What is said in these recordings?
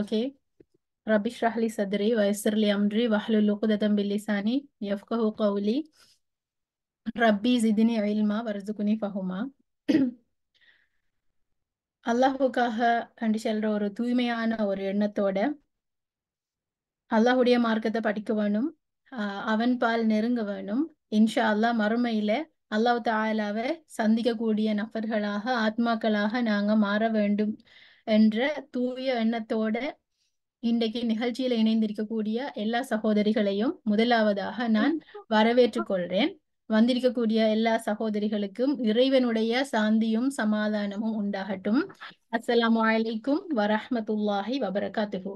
Okay. ரப்பி ஷ்ரஹ் லி சத்ரி வயஸ்ஸிர் லி அம்ரி வஹ்லுல் உக்ததம் மின் லிசானி யஃப்கஹு கவ்லி ரப்பி ஜித்னி இல்மா வர்சுக்னி ஃபஹுமா. அல்லாஹுக்காக கண்டு செல்ற ஒரு தூய்மையான ஒரு எண்ணத்தோட அல்லாஹுடைய மார்க்கத்தை படிக்க வேணும். அவன் பால் நெருங்க வேணும். இன்ஷா அல்லாஹ் மறுமையில அல்லாஹ் தஆலாவை சந்திக்கக்கூடிய நபர்களாக ஆத்மாக்களாக நாங்க மாற வேண்டும் என்ற தூய எண்ணத்தோட இன்றைக்கு நிகழ்ச்சியில இணைந்திருக்கக்கூடிய எல்லா சகோதரிகளையும் முதலாவதாக நான் வரவேற்றுக் கொள்றேன். வந்திருக்கக்கூடிய எல்லா சகோதரிகளுக்கும் இறைவனுடைய சாந்தியும் சமாதானமும் உண்டாகட்டும். அஸ்ஸலாமு அலைக்கும் வரஹ்மத்துல்லாஹி வபரகாத்துஹு.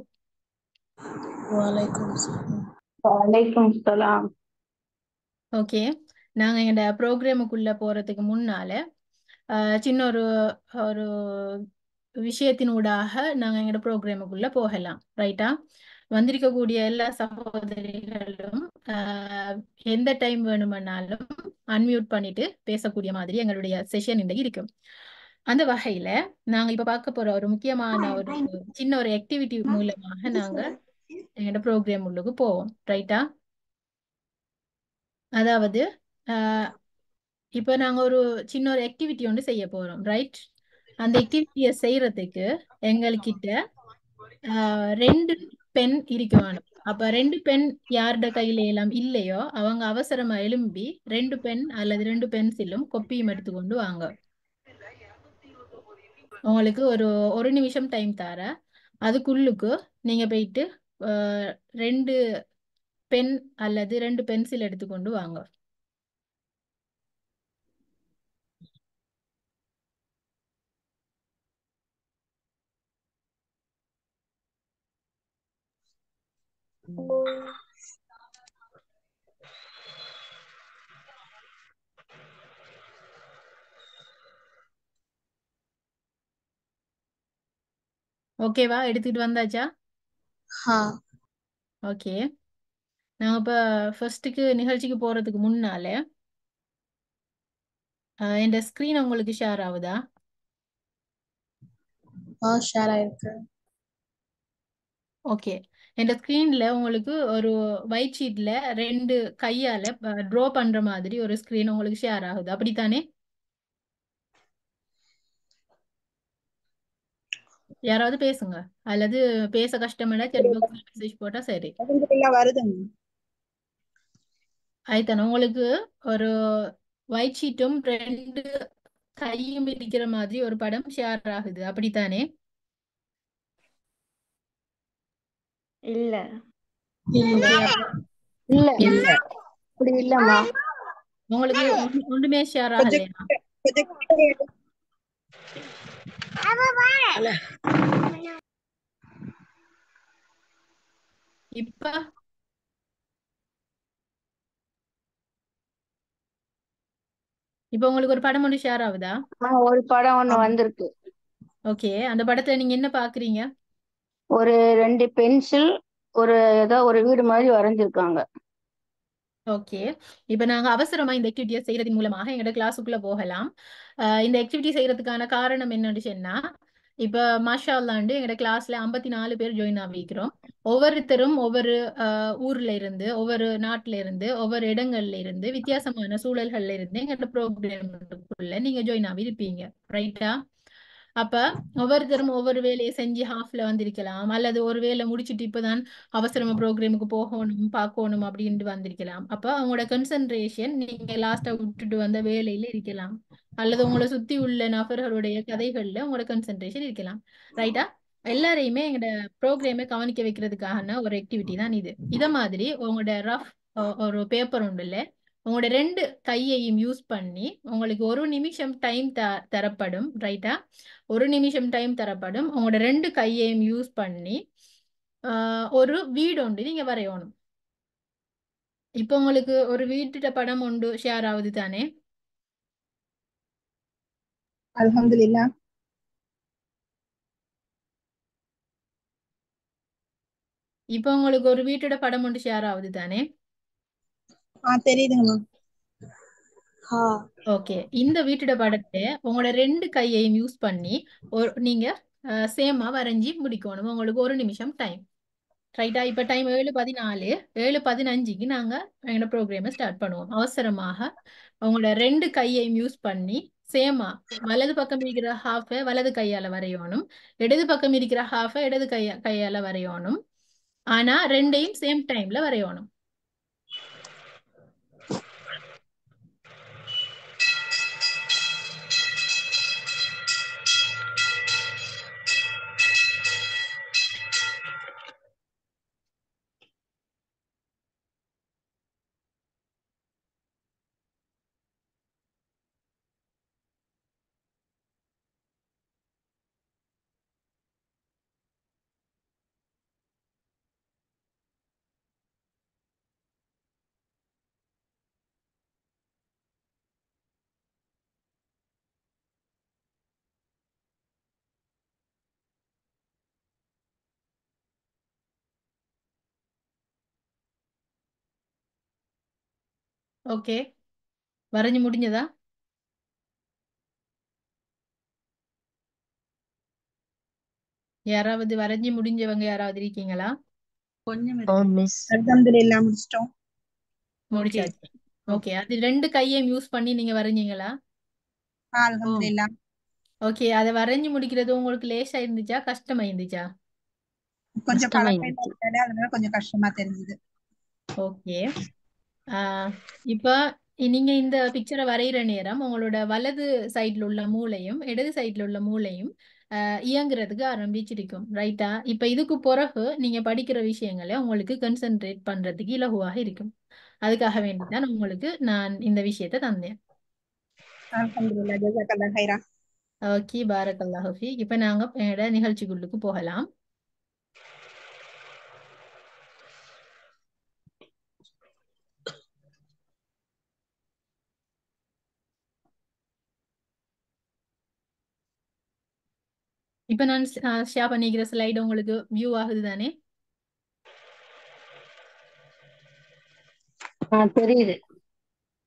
وعليكم السلام. வலைக்கும் சலாம். ஓகே, நாங்க எங்க ப்ரோக்ராமுக்குள்ள போறதுக்கு முன்னால சின்ன ஒரு ஒரு விஷயத்தினூடாக நாங்க எங்களோட ப்ரோக்ராமுக்குள்ள போகலாம். ரைட்டா? வந்திருக்கக்கூடிய எல்லா சகோதரிகளும் எந்த டைம் வேணுமானாலும் அன்மியூட் பண்ணிட்டு பேசக்கூடிய மாதிரி எங்களுடைய செஷன் இன்றைக்கு இருக்கும். அந்த வகையில நாங்க இப்ப பார்க்க போற ஒரு முக்கியமான ஒரு சின்ன ஒரு ஆக்டிவிட்டி மூலமாக நாங்க எங்களோட ப்ரோக்ராம் உள்ளுக்கு போவோம். ரைட்டா? அதாவது இப்போ நாங்க ஒரு சின்ன ஒரு ஆக்டிவிட்டி ஒன்று செய்ய போறோம். ரைட்? அந்த ஆக்டிவிட்டியை செய்யறதுக்கு எங்கள்கிட்ட 2 பென் இருக்க வேணும். அப்ப 2 பென் யாரோட கையில எல்லாம் இல்லையோ அவங்க அவசரமா எழும்பி 2 பென் அல்லது 2 பென்சிலும் கொப்பியும் எடுத்துக்கொண்டு வாங்க. உங்களுக்கு ஒரு நிமிஷம் டைம் தர. அதுக்குள்ளுக்கு நீங்க போயிட்டு 2 பென் அல்லது 2 பென்சில் எடுத்துக்கொண்டு வாங்க. ஓகேவா? எடுத்துட்டு வந்தாச்சா? हाँ ஓகே. நாங்க இப்ப ஃபர்ஸ்ட்டுக்கு நிகழ்ச்சிக்கு போறதுக்கு முன்னால இந்த ஸ்கிரீன் உங்களுக்கு ஷேர் ஆகுதா? हाँ ஷேர் ஆயிருக்கு. ஓகே. இந்த ஸ்கிரீன்ல உங்களுக்கு ஒரு ஒயிட் ஷீட்ல 2 கையால ட்ரா பண்ற மாதிரி ஒரு ஸ்கிரீன் உங்களுக்கு ஷேர் ஆகுது. அப்படித்தானே? யாராவது பேசுங்க. அல்லது பேச கஷ்டமில்ல செட் பாக்ஸ்ல மெசேஜ் போட்டா சரி. அல்ஹம்துலில்லாஹ் வருதுங்க. ஆயித்தானே? உங்களுக்கு ஒரு ஒயிட் ஷீட்டும் 2 கையும் இருக்கிற மாதிரி ஒரு படம் ஷேர் ஆகுது. அப்படித்தானே? இல்ல இல்ல ஓகே. அப்ப இல்ல இல்ல அப்படி இல்லம்மா. உங்களுக்கு ஒன்றுமே ஷேர் கொஞ்சம் ஆகலையா? கொஞ்சம் கிட்ட எடு. இப்ப இப்ப உங்களுக்கு ஒரு படம் ஒன்று ஷேர் ஆகுதா? ஒரு படம் ஒண்ணு ஆமா. வந்திருக்கு. ஓகே. அந்த படத்துல நீங்க என்ன பாக்குறீங்க? ஒரு 2 பென்சில், ஏதோ ஒரு வீடு மாதிரி வரைஞ்சிருக்காங்க. ஓகே. இப்ப நாங்க அவசரமா இந்த ஆக்டிவிட்டியை செய்யறது மூலமாக எங்களோட கிளாஸுக்குள்ள போகலாம். இந்த ஆக்டிவிட்டி செய்யறதுக்கான காரணம் என்னன்னு சொன்னா, இப்ப மாஷா அல்லாண்டு எங்களோட கிளாஸ்ல 54 பேர் ஜாயின் ஆகிக்கிறோம். ஒவ்வொருத்தரும் ஒவ்வொரு ஊர்ல இருந்து, ஒவ்வொரு நாட்டுல இருந்து, ஒவ்வொரு இடங்கள்ல இருந்து, வித்தியாசமான சூழல்கள்ல இருந்து எங்களோட ப்ரோக்ராமுக்குள்ள நீங்க ஜாயின் ஆகி இருப்பீங்க. ரைட்டா? அப்ப ஒவ்வொருத்தரும் ஒவ்வொரு வேலையை செஞ்சு ஹாஃப்ல வந்திருக்கலாம், அல்லது ஒரு வேலை முடிச்சிட்டு இப்பதான் அவசரமா ப்ரோக்ராமுக்கு போகணும் பார்க்கணும் அப்படின்ட்டு வந்திருக்கலாம். அப்ப அவங்களோட கன்சன்ட்ரேஷன் நீங்க லாஸ்டா விட்டுட்டு வந்த வேலையில இருக்கலாம், அல்லது உங்களை சுத்தி உள்ள நபர்களுடைய கதைகள்ல உங்களோட கன்சன்ட்ரேஷன் இருக்கலாம். ரைட்டா? எல்லாரையுமே எங்களோட ப்ரோக்ராமை கவனிக்க வைக்கிறதுக்கான ஒரு ஆக்டிவிட்டி தான் இது. இத மாதிரி உங்களோட ரஃப் ஒரு பேப்பர் உண்டு இல்ல, உங்களோட 2 கையையும் யூஸ் பண்ணி உங்களுக்கு ஒரு நிமிஷம் டைம் தரப்படும். ரைட்டா? ஒரு நிமிஷம் டைம் தரப்படும். உங்களோட 2 கையையும் யூஸ் பண்ணி ஒரு வீடு ஒன்று நீங்க வரையணும். இப்போ உங்களுக்கு ஒரு வீட்டுட படம் ஒன்று ஷேர் ஆகுது தானே? அல்ஹம்துலில்லாஹ். இப்போ உங்களுக்கு ஒரு வீட்டுட படம் ஒன்று ஷேர் ஆகுது தானே? தெரியுதுங்க மேம். ஓகே. இந்த வீட்டுட படத்தை உங்களோட 2 கையையும் யூஸ் பண்ணி நீங்க சேமா வரைஞ்சி முடிக்கணும். உங்களுக்கு 1 நிமிஷம் டைம். ரைட்டா? இப்ப டைம் 7:14. 7:15க்கு நாங்க எங்களோட ப்ரோக்ராமை ஸ்டார்ட் பண்ணுவோம். அவசரமாக உங்களோட 2 கையையும் யூஸ் பண்ணி சேமா வலது பக்கம் இருக்கிற ஹாஃபை வலது கையால வரையணும். இடது பக்கம் இருக்கிற ஹாஃபை இடது கையால வரையணும். ஆனா ரெண்டையும் சேம் டைம்ல வரையணும். ஓகே, வரைஞ்சு முடிஞ்சதா? யாராவது வரைஞ்சு முடிஞ்சவங்க யாராவது இருக்கீங்களா? கொஞ்சம் மிஸ் அல்ஹம்துலில்லாஹ் முடிச்சிட்டோம். முடிச்சாச்சு. ஓகே, அது 2 கையையும் யூஸ் பண்ணி நீங்க வரைஞ்சீங்களா? அல்ஹம்துலில்லாஹ். ஓகே, அதை வரைஞ்சு முடிக்கிறது உங்களுக்கு லேசா இருந்துச்சா கஷ்டமா இருந்துச்சா? கொஞ்சம் கஷ்டமா பழக்கம் இருந்துச்சு. இல்லாததால அதனால கொஞ்சம் கஷ்டமா தெரிஞ்சது. ஓகே, இப்ப நீங்க இந்த பிக்சரை வரைகிற நேரம் உங்களோட வலது சைட்ல உள்ள மூளையும் இடது சைட்ல உள்ள மூளையும் இயங்குறதுக்கு ஆரம்பிச்சிருக்கும். ரைட்டா? இப்ப இதுக்கு பிறகு நீங்க படிக்கிற விஷயங்களை உங்களுக்கு கன்சென்ட்ரேட் பண்றதுக்கு இலகுவாக இருக்கும். அதுக்காக வேண்டிதான் உங்களுக்கு நான் இந்த விஷயத்தை தந்தேன். அல்ஹம்துலில்லாஹ், ஜஸாக்கல்லாஹ் ஹைரா. ஓகே, பாரக்கல்லாஹு ஃபீக். இப்ப நாங்க என்னோட நிகழ்ச்சிக்குள்ளுக்கு போகலாம். இப்ப நான் ஷேர் பண்ணிக்கிற ஸ்லைடு உங்களுக்கு வியூ ஆகுது தானே? தெரியுது.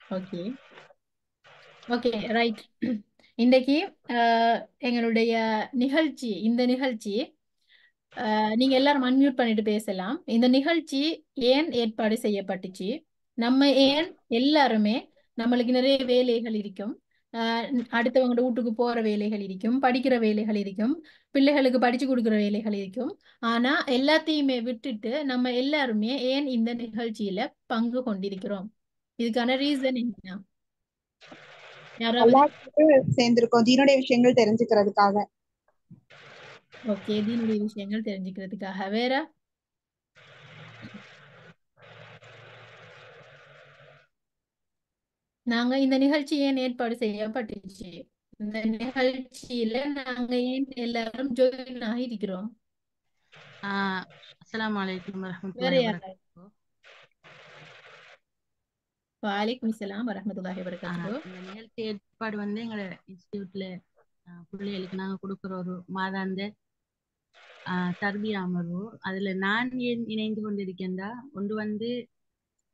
Okay okay, right. இன்றைக்கு எங்களுடைய இந்த நிகழ்ச்சி நீங்க எல்லாரும் அன்மியூட் பண்ணிட்டு பேசலாம். இந்த நிகழ்ச்சி ஏன் ஏற்பாடு செய்யப்பட்டுச்சு? நம்ம ஏன் எல்லாருமே நம்மளுக்கு நிறைய வேலைகள் இருக்கும். அஹ் அடுத்தவங்களோட வீட்டுக்கு போற வேலைகள் இருக்கும், படிக்கிற வேலைகள் இருக்கும், பிள்ளைகளுக்கு படிச்சு கொடுக்குற வேலைகள் இருக்கும். ஆனா எல்லாத்தையுமே விட்டுட்டு நம்ம எல்லாருமே ஏன் இந்த நிகழ்ச்சியில பங்கு கொண்டிருக்கிறோம்? இதுக்கான ரீசன் என்ன? யாராவது? அல்லாஹ்க்கு சேர்ந்திருக்கோம் தீனுடைய விஷயங்கள் தெரிஞ்சுக்கிறதுக்காக. ஓகே, தீனுடைய விஷயங்கள் தெரிஞ்சுக்கிறதுக்காக. வேற? நாங்க இந்த நிகழ்ச்சி ஏன் ஏற்பாடு செய்யப்பட்டுச்சு? இந்த நிகழ்ச்சியில நாங்க ஏன் எல்லாரும் ஜாயின் ஆகியிருக்கிறோம்? அஸ்ஸலாமு அலைக்கும் வேற வரஹ்மத்துல்லாஹி யாராவது? வபரகாத்துஹு. வலைக்கும் ஸலாம் வரஹ்மத்துல்லாஹி வபரகாத்துஹு. இந்த நிகழ்ச்சி ஏற்பாடு வந்து எங்களோட இன்ஸ்டியூட்ல பிள்ளைகளுக்கு நாங்க கொடுக்குற ஒரு மாதாந்த தர்பியா அமர்வு. அதுல நான் ஏன் இணைந்து கொண்டிருக்கேன்டா, ஒன்று வந்து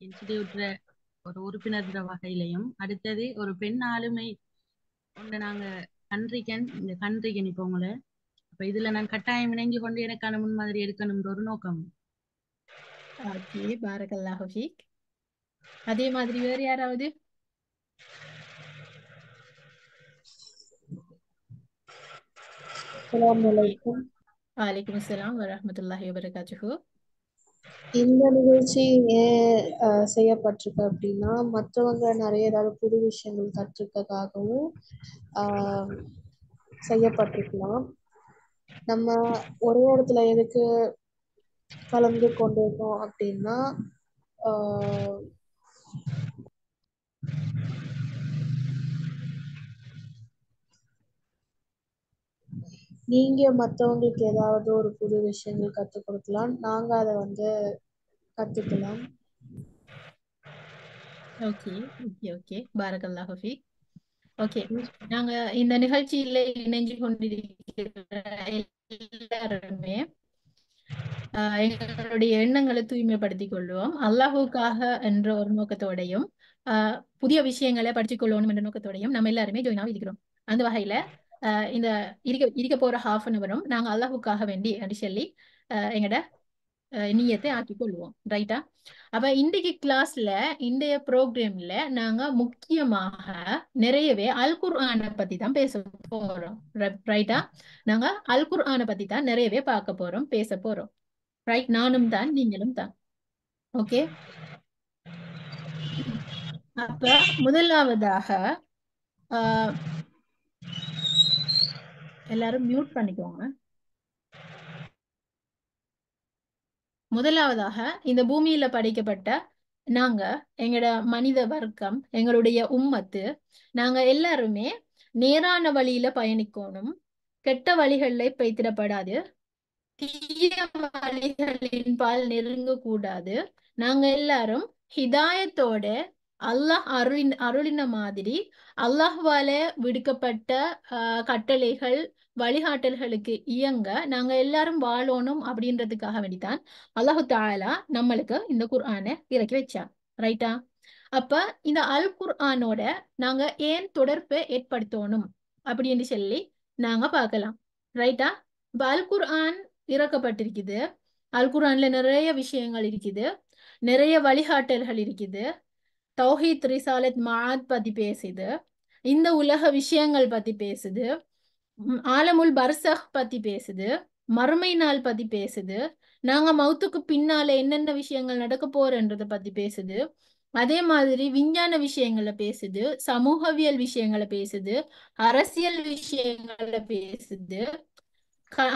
இன்ஸ்டியூட்ல ஒரு உறுப்பினர் வகையிலையும், அடுத்தது ஒரு பெண் ஆளுமை ஒன்று நாங்க இந்த கன்றிக்கன் இப்போ உங்களை அப்ப இதுல நான் கட்டாயம் இணைஞ்சு கொண்டு எனக்கான முன்மாதிரி எடுக்கணும்ன்ற ஒரு நோக்கம். ஓகே, பாரக்கல்லாஹு ஃபீக். அதே மாதிரி வேற யாராவது? அஸ்ஸலாமு அலைக்கும். வலைக்கும் ஸலாம் வரஹ்மத்துல்லாஹி வபரகாத்துஹு. இந்த நிகழ்ச்சி ஏன் செய்யப்பட்டிருக்கு அப்படின்னா, மற்றவங்க நிறைய ஏதாவது புது விஷயங்கள் கற்றுக்கிறதுக்காகவும் செய்யப்பட்டிருக்கலாம். நம்ம ஒரே இடத்துல எதுக்கு கலந்து கொண்டிருக்கோம் அப்படின்னா, ஆஹ் நீங்க மற்றவங்களுக்கு ஏதாவது ஒரு புது விஷயங்கள் கற்றுக் கொடுக்கலாம், நாங்க அதை கத்துக்கலாம். ஓகே ஓகே ஓகே, பாரக்கல்லாஹு ஃபீக். ஓகே, நாங்க இந்த நிகழ்ச்சியில இணைஞ்சு கொண்டிருக்கிற எல்லாருமே எங்களுடைய எண்ணங்களை தூய்மைப்படுத்திக் கொள்வோம். அல்லாஹுக்காக என்ற ஒரு நோக்கத்தோடையும் புதிய விஷயங்களை படிச்சுக் கொள்ளணும் என்ற நோக்கத்தோடையும் நம்ம எல்லாருமே ஜாயின் ஆகி இருக்கிறோம். அந்த வகையில இந்த இருக்க போற ஹாஃப் அன் அவரும் நாங்க அல்லாஹுக்காக வேண்டி அப்படி சொல்லி எங்கட நியத்தை ஆக்கிக் கொள்வோம். ரைட்டா? அப்ப இன்றைக்கு கிளாஸ்ல இன்றைய ப்ரோக்ராம்ல நாங்க முக்கியமாக நிறையவே அல் குர்ஆனை பத்தி தான் பேச போறோம். ரைட்டா? நாங்க அல் குர்ஆனை பத்தி தான் நிறையவே பார்க்க போறோம், பேச போறோம். ரைட்? நானும் தான், நீங்களும் தான். ஓகே. அப்ப முதலாவதாக எல்லாரும் மியூட் பண்ணிக்கோங்க. முதலாவதாக இந்த பூமியில படைக்கப்பட்ட நாங்க, எங்கட மனித வர்க்கம், எங்களுடைய உம்மத்து, நாங்க எல்லாருமே நேரான வழியில பயணிக்கணும், கெட்ட வழிகளில் பெய்திடப்படாது, தீய வழிகளின் பால் நெருங்க கூடாது. நாங்க எல்லாரும் ஹிதாயத்தோட அல்லாஹ் அருளின மாதிரி அல்லாஹ்வால விடுக்கப்பட்ட கட்டளைகள் வழிகாட்டல்களுக்கு இயங்க நாங்க எல்லாரும் வாழணும் அப்படின்றதுக்காக வேண்டித்தான் அல்லாஹு தாலா நம்மளுக்கு இந்த குர்ஆனை இறக்கி வச்சான். ரைட்டா? அப்ப இந்த அல் குர்ஆனோட நாங்க ஏன் தொடர்பை ஏற்படுத்தணும் அப்படின்னு சொல்லி நாங்க பார்க்கலாம். ரைட்டா? இப்ப அல் குர்ஆன் இறக்கப்பட்டிருக்குது. அல் குர்ஆன்ல நிறைய விஷயங்கள் இருக்குது, நிறைய வழிகாட்டல்கள் இருக்குது. தௌஹீத் ரிசாலத் மஆத் பத்தி பேசுது, இந்த உலக விஷயங்கள் பத்தி பேசுது, ஆலமுல் பர்சஹ் பத்தி பேசுது, மறுமை நாள் பத்தி பேசுது, நாங்க மௌத்துக்கு பின்னால என்னென்ன விஷயங்கள் நடக்க போறன்றத பத்தி பேசுது. அதே மாதிரி விஞ்ஞான விஷயங்களை பேசுது, சமூகவியல் விஷயங்களை பேசுது, அரசியல் விஷயங்களை பேசுது,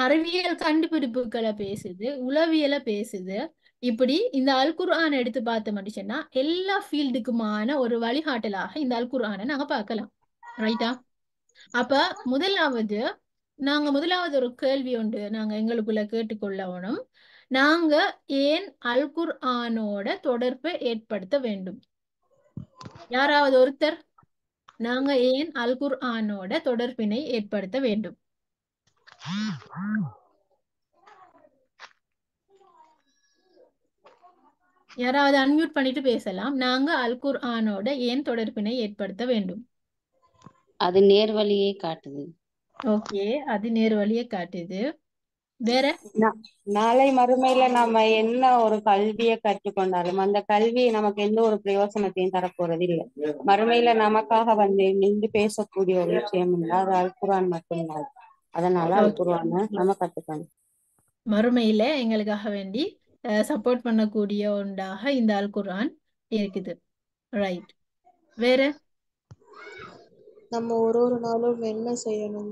அறிவியல் கண்டுபிடிப்புகளை பேசுது, உளவியலை பேசுது. இப்படி இந்த அல் குர்ஆன் எடுத்து பார்த்த மட்டுச்சுன்னா எல்லா ஃபீல்டுக்குமான ஒரு வழிகாட்டலாக இந்த அல் குர்ஆனை நாங்க பார்க்கலாம். ரைட்டா? அப்ப முதலாவது ஒரு கேள்வி உண்டு நாங்க எங்களுக்குள்ள கேட்டுக்கொள்ளணும். நாங்க ஏன் அல் குர்ஆனோட தொடர்பை ஏற்படுத்த வேண்டும்? யாராவது ஒருத்தர், நாங்க ஏன் அல் குர்ஆனோட தொடர்பினை ஏற்படுத்த வேண்டும்? யாராவது அன்மியூட் பண்ணிட்டு பேசலாம். நாங்க அல் குர்ஆனோட ஏன் தொடர்பினை ஏற்படுத்த வேண்டும்? அது நேர்வழியை காட்டுது. ஓகே, அது நேர்வழியை காட்டுது. வேற? நாளை மறுமையில நாம என்ன ஒரு கல்வியை கற்றுக்கொண்டாலும் அந்த கல்வி நமக்கு எந்த ஒரு பிரயோசனத்தையும் தரப்போறது இல்லை. மறுமையில நமக்காக நின்று பேசக்கூடிய ஒரு விஷயம் இல்லை, அது அல் குர்ஆன் மட்டும்தான். அதனால அல் குர்ஆனை நம்ம கத்துக்கணும். மறுமையில எங்களுக்காக வேண்டி சப்போர்ட் பண்ணக்கூடிய ஒன்றாக இந்த அல் குர்ஆன் இருக்குது. ரைட். வேற? நம்ம ஒரு நாளும் என்ன செய்யணும்,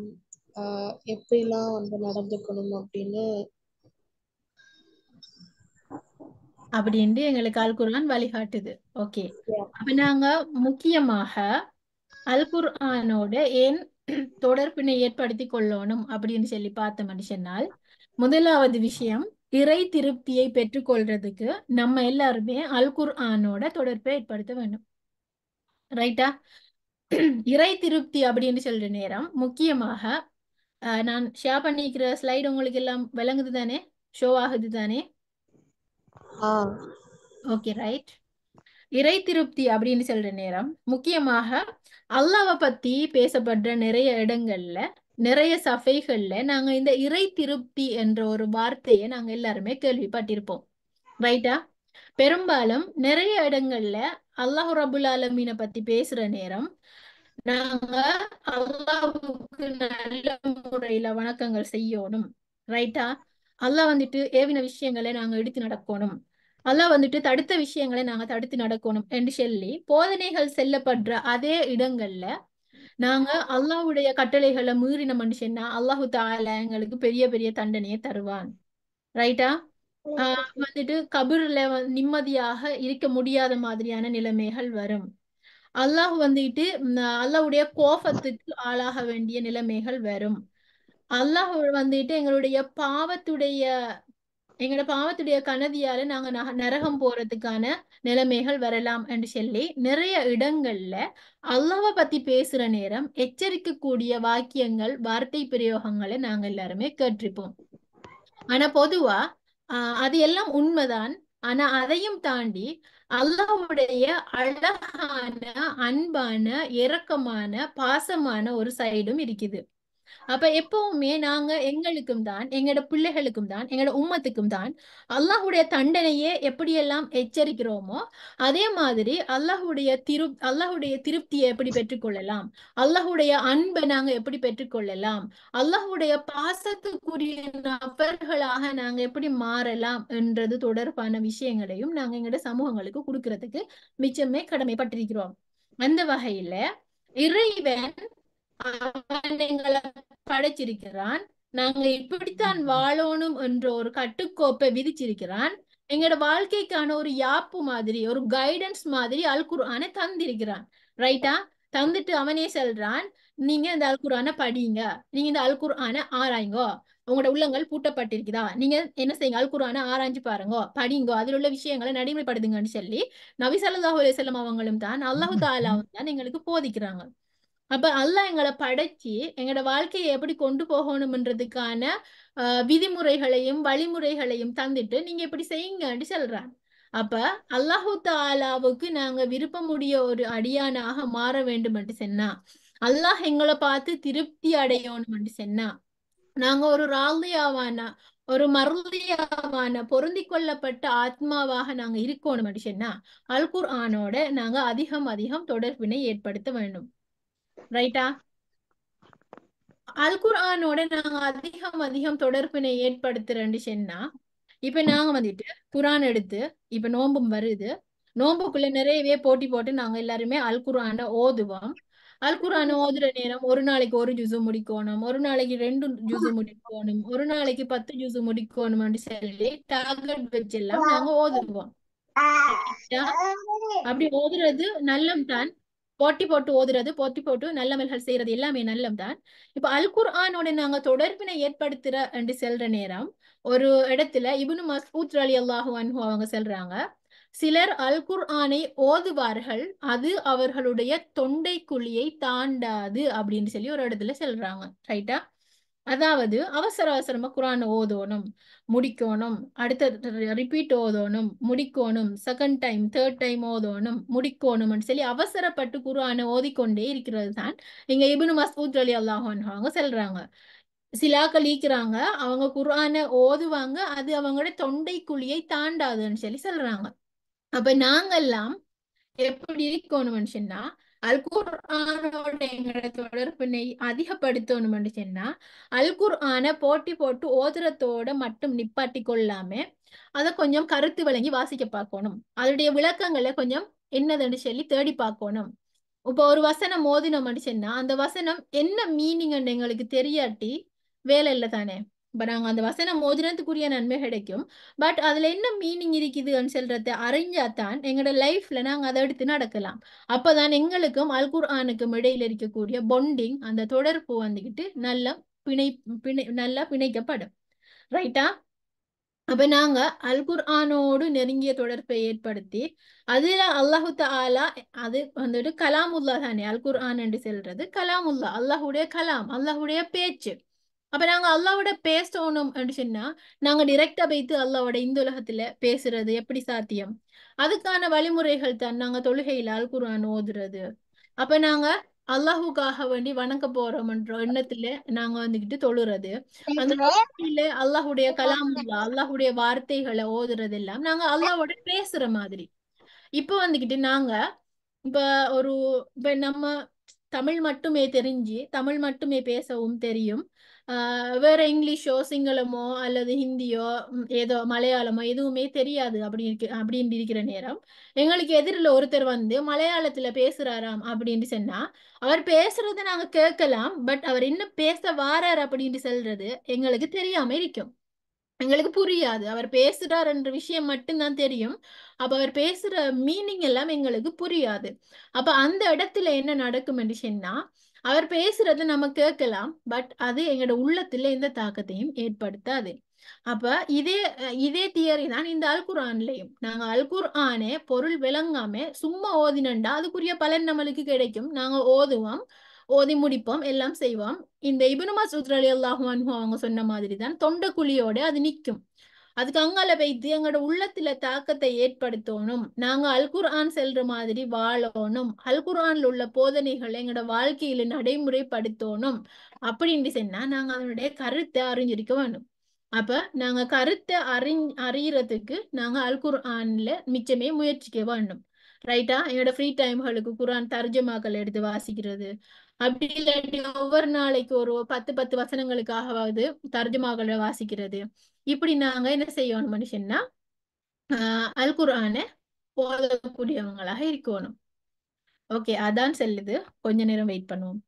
எப்படிலாம் நடந்துக்கணும் அப்படின்ட்டு எங்களுக்கு அல் குர்ஆன் வழிகாட்டுது. ஓகே. அப்ப நாங்க முக்கியமாக அல் குர்ஆனோட ஏன் தொடர்பினை ஏற்படுத்தி கொள்ளணும் அப்படின்னு சொல்லி பார்த்த மனுஷனால், முதலாவது விஷயம், இறை திருப்தியை பெற்றுக்கொள்றதுக்கு நம்ம எல்லாருமே அல் குர்ஆனோட தொடர்பை ஏற்படுத்த வேண்டும். ரைட்டா? இறை திருப்தி அப்படின்னு சொல்ற நேரம் முக்கியமாக நான் ஷேர் பண்ணிக்கிற ஸ்லைடு உங்களுக்கு எல்லாம் விளங்குது தானே? ஷோ ஆகுது தானே? Okay, right. இறை திருப்தி அப்படின்னு சொல்ற நேரம் முக்கியமாக அல்லாஹ்வை பத்தி பேசப்படுற நிறைய இடங்கள்ல, நிறைய சஃபைகள்ல நாங்க இந்த இறை திருப்தி என்ற ஒரு வார்த்தையை நாங்க எல்லாருமே கேள்விப்பட்டிருப்போம். ரைட்டா? பெரும்பாலும் நிறைய இடங்கள்ல அல்லாஹ் ரபுல் ஆலமீனை பத்தி பேசுற நேரம் நாங்க அல்லாஹ்வுக்கு நல்ல முறையில வணக்கங்கள் செய்யணும். ரைட்டா? அல்லாஹ் ஏவின விஷயங்களை நாங்க எடுத்து நடக்கணும், அல்லாஹ் தடுத்த விஷயங்களை நாங்க தடுத்து நடக்கணும் என்று சொல்லி போதனைகள் செல்லப்படுற அதே இடங்கள்ல நாங்க அல்லாஹ்வுடைய கட்டளைகளை மீறின மனுஷன்னா அல்லாஹு தாலா எங்களுக்கு பெரிய பெரிய தண்டனையை தருவான். ரைட்டா? கபூர்ல நிம்மதியாக இருக்க முடியாத மாதிரியான நிலைமைகள் வரும். அல்லாஹ் அல்லாஹ்வுடைய கோபத்துக்கு ஆளாக வேண்டிய நிலைமைகள் வரும். அல்லாஹ் எங்களோட பாவத்துடைய கனதியால நாங்க நரகம் போறதுக்கான நிலைமைகள் வரலாம் என்று சொல்லி நிறைய இடங்கள்ல அல்லாஹ்வை பத்தி பேசுற நேரம் எச்சரிக்கக்கூடிய வாக்கியங்கள், வார்த்தை பிரயோகங்களை நாங்க எல்லாருமே கேட்டிருப்போம். ஆனா பொதுவா அது எல்லாம் உண்மைதான். ஆனா அதையும் தாண்டி அல்லாஹ்வுடைய அழகான, அன்பான, இரக்கமான, பாசமான ஒரு சைடும் இருக்குது. அப்ப எப்பவுமே நாங்க எங்களுக்கும் தான் எங்களோட பிள்ளைகளுக்கும் தான் எங்களோட உம்மத்துக்கும் தான் அல்லாஹுடைய தண்டனையே எப்படியெல்லாம் எச்சரிக்கிறோமோ அதே மாதிரி அல்லாஹுடைய திருப்தியை எப்படி பெற்றுக்கொள்ளலாம், அல்லாஹுடைய அன்பை நாங்க எப்படி பெற்றுக்கொள்ளலாம், அல்லாஹுடைய பாசத்துக்குரிய நபர்களாக நாங்க எப்படி மாறலாம் என்றது தொடர்பான விஷயங்களையும் நாங்க எங்களோட சமூகங்களுக்கு கொடுக்கறதுக்கு மிச்சமே கடமைப்பட்டிருக்கிறோம். அந்த வகையில இறைவன் அவன் எங்களை படைச்சிருக்கிறான், நாங்க இப்படித்தான் வாழணும் என்ற ஒரு கட்டுக்கோப்பை விதிச்சிருக்கிறான். எங்களோட வாழ்க்கைக்கான ஒரு யாப்பு மாதிரி ஒரு கைடன்ஸ் மாதிரி அல் குர்ஆனை தந்திருக்கிறான். ரைட்டா? தந்துட்டு அவனே சொல்றான், நீங்க இந்த அல் குர்ஆனை படிங்க, நீங்க இந்த அல் குர்ஆனை ஆராய்ங்கோ, உங்களோட உள்ளங்கள் பூட்டப்பட்டிருக்குதா, நீங்க என்ன செய்யுங்க, அல் குர்ஆனை ஆராய்ஞ்சு பாருங்க, படிங்கோ, அதில் உள்ள விஷயங்களை நடைமுறைப்படுத்துங்கன்னு சொல்லி நபி ஸல்லல்லாஹு அலைஹி வஸல்லம் அவங்களும் தான் அல்லாஹு தஆலாவும் தான் எங்களுக்கு போதிக்கிறாங்க. அப்ப அல்லாஹ் எங்களை படைச்சு எங்களோட வாழ்க்கையை எப்படி கொண்டு போகணும்ன்றதுக்கான விதிமுறைகளையும் வழிமுறைகளையும் தந்துட்டு நீங்க இப்படி செய்யுங்கன்னு சொல்றான். அப்ப அல்லாஹு தாலாவுக்கு நாங்க விருப்பமுடைய ஒரு அடியானாக மாற வேண்டும் என்று சொன்னா, அல்லாஹ் எங்களை பார்த்து திருப்தி அடையணும் சொன்னா, நாங்க ஒரு ராலியாவான ஒரு மர்லியாவான பொருந்தி கொள்ளப்பட்ட ஆத்மாவாக நாங்க இருக்கணும் என்று சொன்னா அல் குர்ஆனோட நாங்க அதிகம் தொடர்பினை ஏற்படுத்த வேண்டும். ரைட்டா? அல் குர்ஆனோட நாங்க அதிகம் தொடர்பினை ஏற்படுத்துறேன்னு சொன்னா, இப்ப நாங்க வந்துட்டு குர்ஆன் எடுத்து இப்ப நோம்பும் வருது, நோம்புக்குள்ள நிறையவே போட்டி போட்டு நாங்க எல்லாருமே அல் குர்ஆனை ஓதுவோம். அல் குர்ஆனை ஓதுற நேரம் ஒரு நாளைக்கு ஒரு ஜுசு முடிக்கணும், ஒரு நாளைக்கு 2 ஜுசு முடிக்கணும், ஒரு நாளைக்கு 10 ஜுசு முடிக்கணும்னு சொல்லி டார்கெட் வச்செல்லாம் நாங்க ஓதுவோம். அப்படி ஓதுறது நல்லம் தான், போட்டி போட்டு ஓதுறது, போட்டி போட்டு நல்லமல்கள் செய்யறது எல்லாமே நல்லம் தான். இப்ப அல் குர்ஆனோட நாங்க தொடர்பினை ஏற்படுத்துற என்று செல்ற நேரம் ஒரு இடத்துல இப்னு மஸ்ஊத் ரலியல்லாஹு அன்ஹு அவங்க சொல்றாங்க, சிலர் அல் குர்ஆனை ஓதுவார்கள், அது அவர்களுடைய தொண்டை குழியை தாண்டாது அப்படின்னு சொல்லி ஒரு இடத்துல சொல்றாங்க. ரைட்டா? அதாவது அவசரமா குர்ஆனை ஓதணும், முடிக்கணும், அடுத்த ரிப்பீட் ஓதணும், முடிக்கணும், செகண்ட் டைம் தேர்ட் டைம் ஓதணும், முடிக்கணும்னு சொல்லி அவசரப்பட்டு குர்ஆனை ஓதிக்கொண்டே இருக்கிறது தான் இங்க இப்னு மஸ்ஊத் ரலியல்லாஹு அன்ஹு அவங்க சொல்றாங்க. சிலாக்கள் ஈக்கிறாங்க, அவங்க குர்ஆனை ஓதுவாங்க, அது அவங்களோட தொண்டை குழியை தாண்டாதுன்னு சொல்லி சொல்றாங்க. அப்ப நாங்கெல்லாம் எப்படி இருக்கணும்னு சொன்னா, அல் குர்ஆனோட எங்களோட தொடர்பினை அதிகப்படுத்தணும்னு சொன்னா, அல் குர்ஆனை போட்டி போட்டு ஓதுறதோட மட்டும் நிப்பாட்டி கொள்ளாம அதை கொஞ்சம் கருத்து விளங்கி வாசிக்க பார்க்கணும், அதனுடைய விளக்கங்களை கொஞ்சம் என்னதுன்னு சொல்லி தேடி பார்க்கணும். இப்போ ஒரு வசனம் ஓதினோம்னு சொன்னா அந்த வசனம் என்ன மீனிங் எங்களுக்கு தெரியாட்டி வேலை இல்லை தானே. இப்ப நாங்க அந்த வசனம் ஓதுனதுக்குரிய நன்மை கிடைக்கும், பட் அதுல என்ன மீனிங் இருக்குதுன்னு சொல்றத அறிஞ்சாதான் எங்களோட லைஃப்ல நாங்க அதை எடுத்து நடக்கலாம். அப்பதான் எங்களுக்கும் அல் குர்ஆனுக்கும் இடையில இருக்கக்கூடிய பொண்டிங், அந்த தொடர்பு வந்துகிட்டு நல்லா நல்லா பிணைக்கப்படும். ரைட்டா? அப்ப நாங்க அல் குர்ஆனோடு நெருங்கிய தொடர்பை ஏற்படுத்தி அதுல அல்லாஹு தஆலா, அது வந்துட்டு கலாமுல்லா தானே, அல் குர்ஆன் என்று சொல்றது கலாமுல்லா, அல்லாஹுடைய கலாம், அல்லாஹுடைய பேச்சு. அப்ப நாங்க அல்லாவோட பேசணும் என்று சொன்னா நாங்க டிரெக்டா போய்த்து அல்லாவோட இந்த உலகத்துல பேசுறது எப்படி சாத்தியம்? அதுக்கான வழிமுறைகள் தான் நாங்க தொழுகையில அல் குர்ஆன் ஓதுறது. அப்ப நாங்க அல்லாஹுக்காக வேண்டி வணங்க போறோம்ன்ற எண்ணத்துல நாங்க வந்துகிட்டு தொழுறது, அந்த தொழுகையில அல்லாஹுடைய கலாமுல்லா, அல்லாஹுடைய வார்த்தைகளை ஓதுறது எல்லாம் நாங்க அல்லாவோட பேசுற மாதிரி. இப்ப வந்துகிட்டு நாங்க இப்ப ஒரு இப்ப நம்ம தமிழ் மட்டுமே தெரிஞ்சு தமிழ் மட்டுமே பேசவும் தெரியும், வேற இங்கிலீஷோ சிங்களமோ அல்லது ஹிந்தியோ ஏதோ மலையாளமோ எதுவுமே தெரியாது அப்படின்னு இருக்கிற நேரம் எங்களுக்கு எதிரில் ஒருத்தர் வந்து மலையாளத்துல பேசுறாராம் அப்படின்னு சொன்னா அவர் பேசுறத நாங்க கேட்கலாம், பட் அவர் என்ன பேச வாரார் அப்படின்னு சொல்றது எங்களுக்கு தெரியாம இருக்கும், எங்களுக்கு புரியாது. அவர் பேசுறார் என்ற விஷயம் மட்டும்தான் தெரியும், அப்ப அவர் பேசுற மீனிங் எல்லாம் எங்களுக்கு புரியாது. அப்ப அந்த இடத்துல என்ன நடக்கும் என்று சொன்னா அவர் பேசுறத நம்ம கேட்கலாம், பட் அது எங்களோட உள்ளத்துல எந்த தாக்கத்தையும் ஏற்படுத்தாது. அப்ப இதே தியரி தான் இந்த அல் குர்ஆன்லயும். நாங்க அல் குர்ஆனே பொருள் விளங்காம சும்மா ஓதினண்டா அதுக்குரிய பலன் நம்மளுக்கு கிடைக்கும், நாங்க ஓதுவோம், ஓதி முடிப்போம், எல்லாம் செய்வோம். இந்த இப்னு மஸ்ஊத் ரலியல்லாஹு அன்ஹு அவங்க சொன்ன மாதிரி தான் தொண்டை குழியோட அது நிற்கும். அதுக்கு அங்கால வைத்து எங்களோட உள்ளத்துல தாக்கத்தை ஏற்படுத்தணும். நாங்க அல் குர்ஆன் செல்ற மாதிரி வாழணும். அல் குர்ஆன்ல உள்ள போதனைகளை எங்களோட வாழ்க்கையில நடைமுறைப்படுத்தணும் அப்படின்னு சொன்னா நாங்க அதனுடைய கருத்தை அறிஞ்சிருக்க வேணும். அப்ப நாங்க கருத்தை அறியறதுக்கு நாங்க அல் குர்ஆன்ல மிச்சமே முயற்சிக்க வேண்டும். ரைட்டா? என்னோட ஃப்ரீ டைம்களுக்கு குர்ஆன் தர்ஜமாக்கள் எடுத்து வாசிக்கிறது, அப்படி இல்லாட்டி ஒவ்வொரு நாளைக்கு ஒரு 10 வசனங்களுக்காகவாவது தர்ஜமாக்களை வாசிக்கிறது. இப்படி நாங்க என்ன செய்யணும் மனுஷன்னா அல் குர்ஆனை ஓதக்கூடியவங்களாக இருக்கணும். ஓகே, அதான் செல்லுது. கொஞ்ச நேரம் வெயிட் பண்ணுவோம்.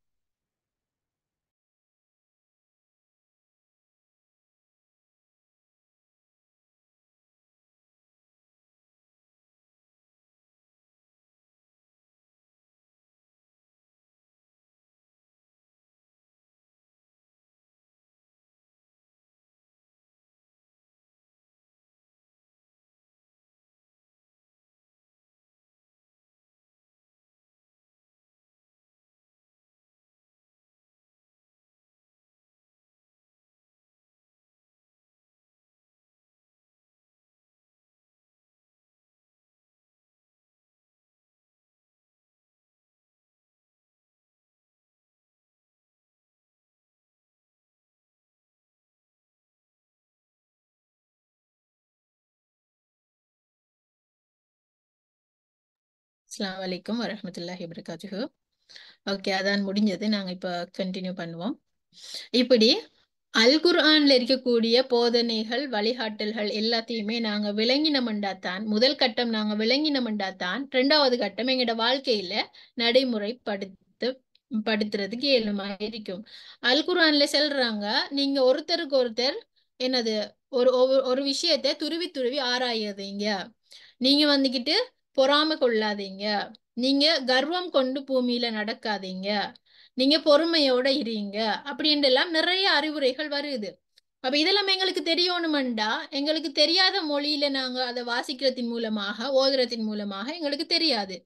அஸ்ஸலாமு அலைக்கும் வரஹ்மத்துல்லாஹி வபரகாத்துஹு. ஓகே, அதான் முடிஞ்சது. நாங்க இப்ப கண்டினியூ பண்ணுவோம். இப்படி அல் குர்ஆன்ல இருக்கக்கூடிய போதனைகள், வழிகாட்டல்கள் எல்லாத்தையுமே நாங்க விளங்கினோம்டாத்தான், முதல் கட்டம் நாங்க விளங்கினோம்டாத்தான் 2வது கட்டம் எங்களோட வாழ்க்கையில படுத்துறதுக்கு ஏழுமா இருக்கும். அல் குர்ஆன்ல சொல்றாங்க, நீங்க ஒருத்தருக்கு ஒருத்தர் என்னது ஒரு விஷயத்தை துருவி துருவி ஆராயாதீங்க, நீங்க வந்துகிட்டு பொறாமை கொள்ளாதீங்க, நீங்க கர்வம் கொண்டு பூமியில நடக்காதீங்க, நீங்க பொறுமையோட இருங்க அப்படின்ட்டு எல்லாம் நிறைய அறிவுரைகள் வருது. அப்ப இதெல்லாம் எங்களுக்கு தெரியணுமெண்டா எங்களுக்கு தெரியாத மொழியில நாங்க அதை வாசிக்கிறதின் மூலமாக ஓதுறதின் மூலமாக எங்களுக்கு தெரியாது.